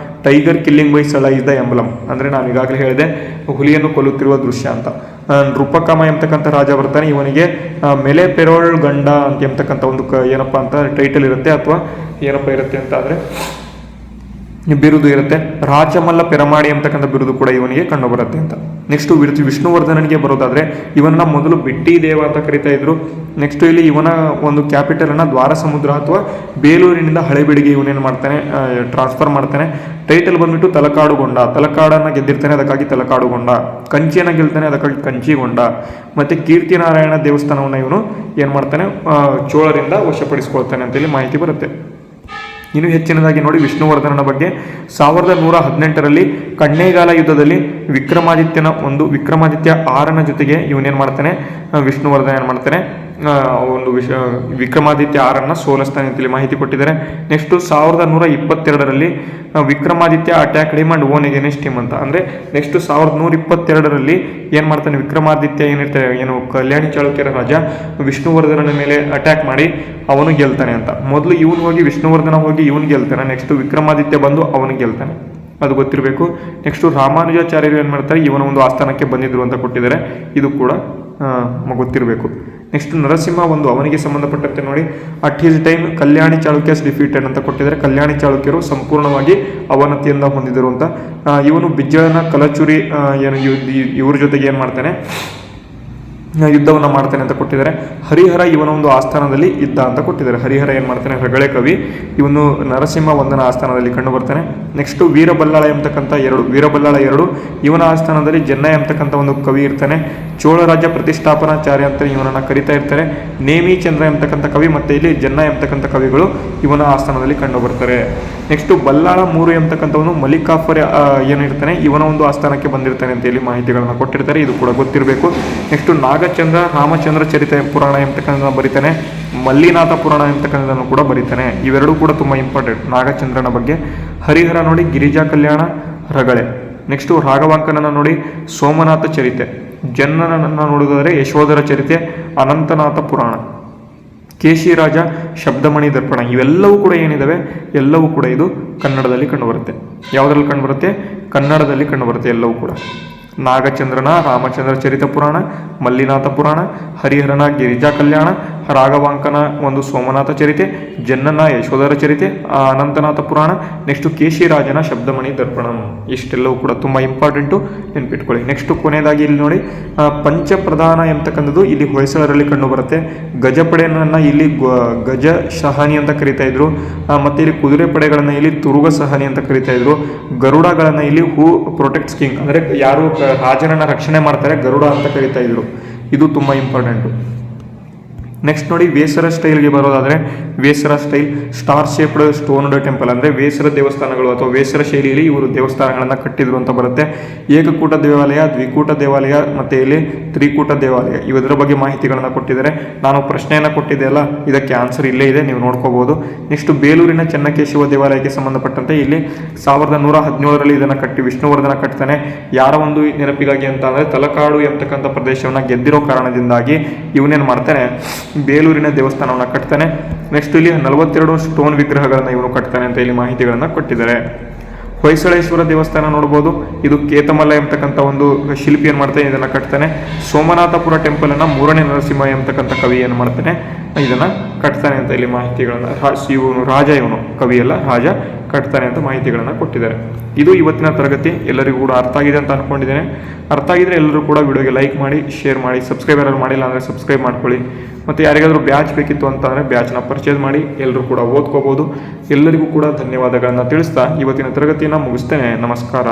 Tiger killing by Sala is the emblem, ಅಂದರೆ ನಾನು ಈಗಾಗಲೇ ಹೇಳಿದೆ ಹುಲಿಯನ್ನು ಕೊಲ್ಲುತ್ತಿರುವ ದೃಶ್ಯ ಅಂತ. ನೃಪಕಾಮ ಎಂಬತಕ್ಕಂಥ ರಾಜ ಬರ್ತಾನೆ, ಇವನಿಗೆ ಮೆಲೆ ಪೆರೋಳ್ ಗಂಡ ಅಂತ ಎಂಬತಕ್ಕಂಥ ಒಂದು ಏನಪ್ಪ ಅಂತ ಟೈಟಲ್ ಇರುತ್ತೆ, ಅಥವಾ ಏನಪ್ಪ ಇರುತ್ತೆ ಅಂತ ಅಂದರೆ ಬಿರುದು ಇರುತ್ತೆ. ರಾಜಮಲ್ಲ ಪೆರಮಾಡಿ ಅಂತಕ್ಕಂಥ ಬಿರುದು ಕೂಡ ಇವನಿಗೆ ಕಂಡು ಬರುತ್ತೆ ಅಂತ. ನೆಕ್ಸ್ಟ್ ವಿಷ್ಣುವರ್ಧನನಿಗೆ ಬರೋದಾದ್ರೆ, ಇವನನ್ನ ಮೊದಲು ಬಿಟ್ಟಿ ದೇವ ಅಂತ ಕರಿತಾ ಇದ್ರು. ನೆಕ್ಸ್ಟ್ ಇಲ್ಲಿ ಇವನ ಒಂದು ಕ್ಯಾಪಿಟಲ್ ಅನ್ನ ದ್ವಾರ ಸಮುದ್ರ ಅಥವಾ ಬೇಲೂರಿನಿಂದ ಹಳೇಬೀಡಿಗೆ ಇವನೇನು ಮಾಡ್ತಾನೆ, ಟ್ರಾನ್ಸ್ಫರ್ ಮಾಡ್ತಾನೆ. ಟೈಟಲ್ ಬಂದ್ಬಿಟ್ಟು ತಲಕಾಡುಗೊಂಡ, ತಲಕಾಡನ್ನ ಗೆದ್ದಿರ್ತಾನೆ ಅದಕ್ಕಾಗಿ ತಲಕಾಡುಗೊಂಡ. ಕಂಚಿಯನ್ನು ಗೆಲ್ತಾನೆ ಅದಕ್ಕಾಗಿ ಕಂಚಿಗೊಂಡ. ಮತ್ತೆ ಕೀರ್ತಿನಾರಾಯಣ ದೇವಸ್ಥಾನವನ್ನು ಇವನು ಏನು ಮಾಡ್ತಾನೆ, ಚೋಳರಿಂದ ವಶಪಡಿಸಿಕೊಳ್ತಾನೆ ಅಂತೇಳಿ ಮಾಹಿತಿ ಬರುತ್ತೆ. ಇನ್ನು ಹೆಚ್ಚಿನದಾಗಿ ನೋಡಿ ವಿಷ್ಣುವರ್ಧನನ ಬಗ್ಗೆ, 1118ರಲ್ಲಿ ಕಣ್ಣೇಗಾಲ ಯುದ್ಧದಲ್ಲಿ ವಿಕ್ರಮಾದಿತ್ಯ 6ನ ಜೊತೆಗೆ ಇವನೇನು ಮಾಡ್ತಾನೆ, ವಿಷ್ಣುವರ್ಧನ ಏನು ಮಾಡ್ತಾನೆ, ಒಂದು ವಿಕ್ರಮಾದಿತ್ಯ 6ನ್ನ ಸೋಲಿಸ್ತಾನೆ ಅಂತೇಳಿ ಮಾಹಿತಿ ಕೊಟ್ಟಿದ್ದಾರೆ. ನೆಕ್ಸ್ಟು 1122ರಲ್ಲಿ Vikramaditya attack him and won against him ಅಂತ. ಅಂದರೆ ನೆಕ್ಸ್ಟ್ 1122ರಲ್ಲಿ ಏನು ಮಾಡ್ತಾನೆ, ವಿಕ್ರಮಾದಿತ್ಯ ಏನು ಕಲ್ಯಾಣಿ ಚಾಳುಕ್ಯರ ರಾಜ ವಿಷ್ಣುವರ್ಧನನ ಮೇಲೆ ಅಟ್ಯಾಕ್ ಮಾಡಿ ಅವನು ಗೆಲ್ತಾನೆ ಅಂತ. ಮೊದಲು ಇವನು ಹೋಗಿ ವಿಷ್ಣುವರ್ಧನ ಹೋಗಿ ಇವನು ಗೆಲ್ತಾನೆ, ನೆಕ್ಸ್ಟ್ ವಿಕ್ರಮಾದಿತ್ಯ ಬಂದು ಅವನು ಗೆಲ್ತಾನೆ, ಅದು ಗೊತ್ತಿರಬೇಕು. ನೆಕ್ಸ್ಟು ರಾಮಾನುಜಾಚಾರ್ಯರು ಏನು ಮಾಡ್ತಾರೆ, ಇವನ ಒಂದು ಆಸ್ಥಾನಕ್ಕೆ ಬಂದಿದ್ರು ಅಂತ ಕೊಟ್ಟಿದ್ದಾರೆ, ಇದು ಕೂಡ ಗೊತ್ತಿರಬೇಕು. ನೆಕ್ಸ್ಟ್ ನರಸಿಂಹ ಒಂದು ಅವನಿಗೆ ಸಂಬಂಧಪಟ್ಟಂತೆ ನೋಡಿ, at his time Kalyani Chalukyas defeated ಅಂತ ಕೊಟ್ಟಿದ್ದಾರೆ. ಕಲ್ಯಾಣಿ ಚಾಳುಕ್ಯರು ಸಂಪೂರ್ಣವಾಗಿ ಅವನತಿಯಿಂದ ಹೊಂದಿದರು ಅಂತ. ಇವನು ಬಿಜ್ಜಳನ ಕಲಚುರಿ ಇವ್ರ ಜೊತೆಗೆ ಏನು ಮಾಡ್ತಾನೆ, ಯುದ್ಧವನ್ನು ಮಾಡ್ತಾನೆ ಅಂತ ಕೊಟ್ಟಿದ್ದಾರೆ. ಹರಿಹರ ಇವನ ಒಂದು ಆಸ್ಥಾನದಲ್ಲಿ ಇದ್ದ ಅಂತ ಕೊಟ್ಟಿದ್ದಾರೆ. ಹರಿಹರ ಏನು ಮಾಡ್ತಾನೆ, ಹೆಗಳೆ ಕವಿ, ಇವನು ನರಸಿಂಹ ಒಂದನ ಆಸ್ಥಾನದಲ್ಲಿ ಕಂಡು ಬರ್ತಾನೆ. ನೆಕ್ಸ್ಟ್ ವೀರಬಲ್ಲಾಳ ಎಂಬತಕ್ಕಂಥ ವೀರಬಲ್ಲಾಳ 2 ಇವನ ಆಸ್ಥಾನದಲ್ಲಿ ಜನ್ನ ಎಂಬತಕ್ಕಂಥ ಒಂದು ಕವಿ ಇರ್ತಾನೆ. ಚೋಳ ರಾಜ್ಯ ಪ್ರತಿಷ್ಠಾಪನಾಚಾರ್ಯ ಅಂತ ಇವನನ್ನು ಕರಿತಾ ಇರ್ತಾರೆ. ನೇಮಿ ಚಂದ್ರ ಎಂಬತಕ್ಕಂಥ ಕವಿ ಮತ್ತು ಇಲ್ಲಿ ಜನ್ನ ಎಂಬತಕ್ಕಂಥ ಕವಿಗಳು ಇವನ ಆಸ್ಥಾನದಲ್ಲಿ ಕಂಡು ಬರ್ತಾರೆ. ನೆಕ್ಸ್ಟ್ ಬಲ್ಲಾಳ 3 ಎಂಬತಕ್ಕಂಥವನು ಮಲ್ಲಿಕಾಫರ್ ಏನಿರ್ತಾನೆ, ಇವನ ಒಂದು ಆಸ್ಥಾನಕ್ಕೆ ಬಂದಿರ್ತಾನೆ ಅಂತ ಹೇಳಿ ಮಾಹಿತಿಗಳನ್ನು ಕೊಟ್ಟಿರ್ತಾರೆ, ಇದು ಕೂಡ ಗೊತ್ತಿರಬೇಕು. ನೆಕ್ಸ್ಟ್ ನಾಗಚಂದ್ರ ರಾಮಚಂದ್ರ ಚರಿತ ಪುರಾಣ ಎಂಬತಕ್ಕಂಥ ಬರೀತಾನೆ. ಮಲ್ಲಿನಾಥ ಪುರಾಣ ಎಂಬತಕ್ಕಂಥದ್ದನ್ನು ಕೂಡ ಬರೀತಾನೆ. ಇವೆರಡೂ ಕೂಡ ತುಂಬ ಇಂಪಾರ್ಟೆಂಟ್ ನಾಗಚಂದ್ರನ ಬಗ್ಗೆ. ಹರಿಹರ ನೋಡಿ ಗಿರಿಜಾ ಕಲ್ಯಾಣ ರಗಳೆ. ನೆಕ್ಸ್ಟು ರಾಘವಾಂಕನನ್ನು ನೋಡಿ ಸೋಮನಾಥ ಚರಿತೆ. ಜನ್ನನನ್ನು ನೋಡೋದಾದರೆ ಯಶೋಧರ ಚರಿತೆ, ಅನಂತನಾಥ ಪುರಾಣ. ಕೇಶಿರಾಜ ಶಬ್ದಮಣಿ ದರ್ಪಣ. ಇವೆಲ್ಲವೂ ಕೂಡ ಏನಿದಾವೆ, ಎಲ್ಲವೂ ಕೂಡ ಇದು ಕನ್ನಡದಲ್ಲಿ ಕಂಡುಬರುತ್ತೆ. ಯಾವುದರಲ್ಲಿ ಕಂಡುಬರುತ್ತೆ, ಕನ್ನಡದಲ್ಲಿ ಕಂಡುಬರುತ್ತೆ ಎಲ್ಲವೂ ಕೂಡ. ನಾಗಚಂದ್ರನ ರಾಮಚಂದ್ರ ಚರಿತ ಪುರಾಣ, ಮಲ್ಲಿನಾಥ ಪುರಾಣ, ಹರಿಹರನ ಗಿರಿಜಾ ಕಲ್ಯಾಣ, ರಾಘವಾಂಕನ ಒಂದು ಸೋಮನಾಥ ಚರಿತೆ, ಜನ್ನನ ಯಶೋಧರ ಚರಿತೆ, ಅನಂತನಾಥ ಪುರಾಣ, ನೆಕ್ಸ್ಟ್ ಕೇಶಿರಾಜನ ಶಬ್ದಮಣಿ ದರ್ಪಣಂ. ಇಷ್ಟೆಲ್ಲವೂ ಕೂಡ ತುಂಬ ಇಂಪಾರ್ಟೆಂಟು, ನೆನ್ಪಿಟ್ಕೊಳ್ಳಿ. ನೆಕ್ಸ್ಟ್ ಕೊನೆಯದಾಗಿ ಇಲ್ಲಿ ನೋಡಿ ಪಂಚಪ್ರಧಾನ ಎಂಬತಕ್ಕಂಥದ್ದು ಇಲ್ಲಿ ಹೊಯ್ಸಳರಲ್ಲಿ ಕಂಡು ಬರುತ್ತೆ. ಗಜಪಡೆಯನ್ನು ಇಲ್ಲಿ ಗಜ ಸಹಾನಿ ಅಂತ ಕರಿತಾ ಇದ್ರು, ಮತ್ತು ಇಲ್ಲಿ ಕುದುರೆ ಪಡೆಗಳನ್ನು ಇಲ್ಲಿ ತುರುಗ ಸಹಾನಿ ಅಂತ ಕರಿತಾ ಇದ್ರು. ಗರುಡಗಳನ್ನು ಇಲ್ಲಿ ಹೂ ಪ್ರೊಟೆಕ್ಟ್ಸ್ ಕಿಂಗ್, ಅಂದರೆ ಯಾರು ರಾಜನನ್ನ ರಕ್ಷಣೆ ಮಾಡ್ತಾರೆ ಗರುಡ ಅಂತ ಕರಿತಾ ಇದ್ರು. ಇದು ತುಂಬ ಇಂಪಾರ್ಟೆಂಟು. ನೆಕ್ಸ್ಟ್ ನೋಡಿ ವೇಸರ ಸ್ಟೈಲ್ಗೆ ಬರೋದಾದರೆ, ವೇಸರ style star shaped stoned temple, ಅಂದರೆ ವೇಸರ ದೇವಸ್ಥಾನಗಳು ಅಥವಾ ವೇಸರ ಶೈಲಿಯಲ್ಲಿ ಇವರು ದೇವಸ್ಥಾನಗಳನ್ನು ಕಟ್ಟಿದ್ರು ಅಂತ ಬರುತ್ತೆ. ಏಕಕೂಟ ದೇವಾಲಯ, ದ್ವಿಕೂಟ ದೇವಾಲಯ ಮತ್ತು ಇಲ್ಲಿ ತ್ರಿಕೂಟ ದೇವಾಲಯ, ಇವೆರಡರ ಬಗ್ಗೆ ಮಾಹಿತಿಗಳನ್ನು ಕೊಟ್ಟಿದ್ದಾರೆ. ನಾನು ಪ್ರಶ್ನೆಯನ್ನು ಕೊಟ್ಟಿದ್ದೆ ಅಲ್ಲ, ಇದಕ್ಕೆ ಆನ್ಸರ್ ಇಲ್ಲೇ ಇದೆ, ನೀವು ನೋಡ್ಕೋಬಹುದು. ನೆಕ್ಸ್ಟ್ ಬೇಲೂರಿನ ಚೆನ್ನಕೇಶವ ದೇವಾಲಯಕ್ಕೆ ಸಂಬಂಧಪಟ್ಟಂತೆ ಇಲ್ಲಿ 1117ರಲ್ಲಿ ಇದನ್ನು ಕಟ್ಟಿ ವಿಷ್ಣುವರ್ಧನ ಕಟ್ತಾನೆ. ಯಾರ ಒಂದು ನೆನಪಿಗಾಗಿ ಅಂತ ಅಂದರೆ ತಲಕಾಡು ಎಂಬತಕ್ಕಂಥ ಪ್ರದೇಶವನ್ನು ಗೆದ್ದಿರೋ ಕಾರಣದಿಂದಾಗಿ ಇವನೇನು ಮಾಡ್ತಾನೆ, ಬೇಲೂರಿನ ದೇವಸ್ಥಾನವನ್ನು ಕಟ್ತಾನೆ. ನೆಕ್ಸ್ಟ್ ಇಲ್ಲಿ 42 ಸ್ಟೋನ್ ವಿಗ್ರಹಗಳನ್ನು ಇವನು ಕಟ್ತಾನೆ ಅಂತ ಇಲ್ಲಿ ಮಾಹಿತಿಗಳನ್ನು ಕೊಟ್ಟಿದ್ದಾರೆ. ಹೊಯ್ಸಳೇಶ್ವರ ದೇವಸ್ಥಾನ ನೋಡ್ಬೋದು, ಇದು ಕೇತಮಲ್ಲ ಎಂಬತಕ್ಕಂಥ ಒಂದು ಶಿಲ್ಪಿ ಏನು ಮಾಡ್ತಾನೆ, ಇದನ್ನು ಕಟ್ತಾನೆ. ಸೋಮನಾಥಪುರ ಟೆಂಪಲ್ ಅನ್ನು 3ನೇ ನರಸಿಂಹ ಎಂಬತಕ್ಕಂಥ ಕವಿ ಏನು ಮಾಡ್ತಾನೆ, ಇದನ್ನು ಕಟ್ತಾನೆ ಅಂತ ಇಲ್ಲಿ ಮಾಹಿತಿಗಳನ್ನು ಇವನು ರಾಜ, ಇವನು ಕವಿ ಅಲ್ಲ, ರಾಜ ಕಟ್ತಾನೆ ಅಂತ ಮಾಹಿತಿಗಳನ್ನು ಕೊಟ್ಟಿದ್ದಾರೆ. ಇದು ಇವತ್ತಿನ ತರಗತಿ. ಎಲ್ಲರಿಗೂ ಕೂಡ ಅರ್ಥ ಆಗಿದೆ ಅಂತ ಅಂದ್ಕೊಂಡಿದ್ದೇನೆ. ಅರ್ಥ ಆಗಿದ್ರೆ ಎಲ್ಲರೂ ಕೂಡ ವಿಡಿಯೋಗೆ ಲೈಕ್ ಮಾಡಿ, ಶೇರ್ ಮಾಡಿ, ಸಬ್ಸ್ಕ್ರೈಬ್ ಯಾರು ಮಾಡಿಲ್ಲ ಅಂದರೆ ಸಬ್ಸ್ಕ್ರೈಬ್ ಮಾಡ್ಕೊಳ್ಳಿ. ಮತ್ತು ಯಾರಿಗಾದರೂ ಬ್ಯಾಚ್ ಬೇಕಿತ್ತು ಅಂತಂದರೆ ಬ್ಯಾಚ್ನ ಪರ್ಚೇಸ್ ಮಾಡಿ ಎಲ್ಲರೂ ಕೂಡ ಓದ್ಕೋಬೋದು. ಎಲ್ಲರಿಗೂ ಕೂಡ ಧನ್ಯವಾದಗಳನ್ನು ತಿಳಿಸ್ತಾ ಇವತ್ತಿನ ತರಗತಿಯನ್ನು ಮುಗಿಸ್ತೇನೆ. ನಮಸ್ಕಾರ.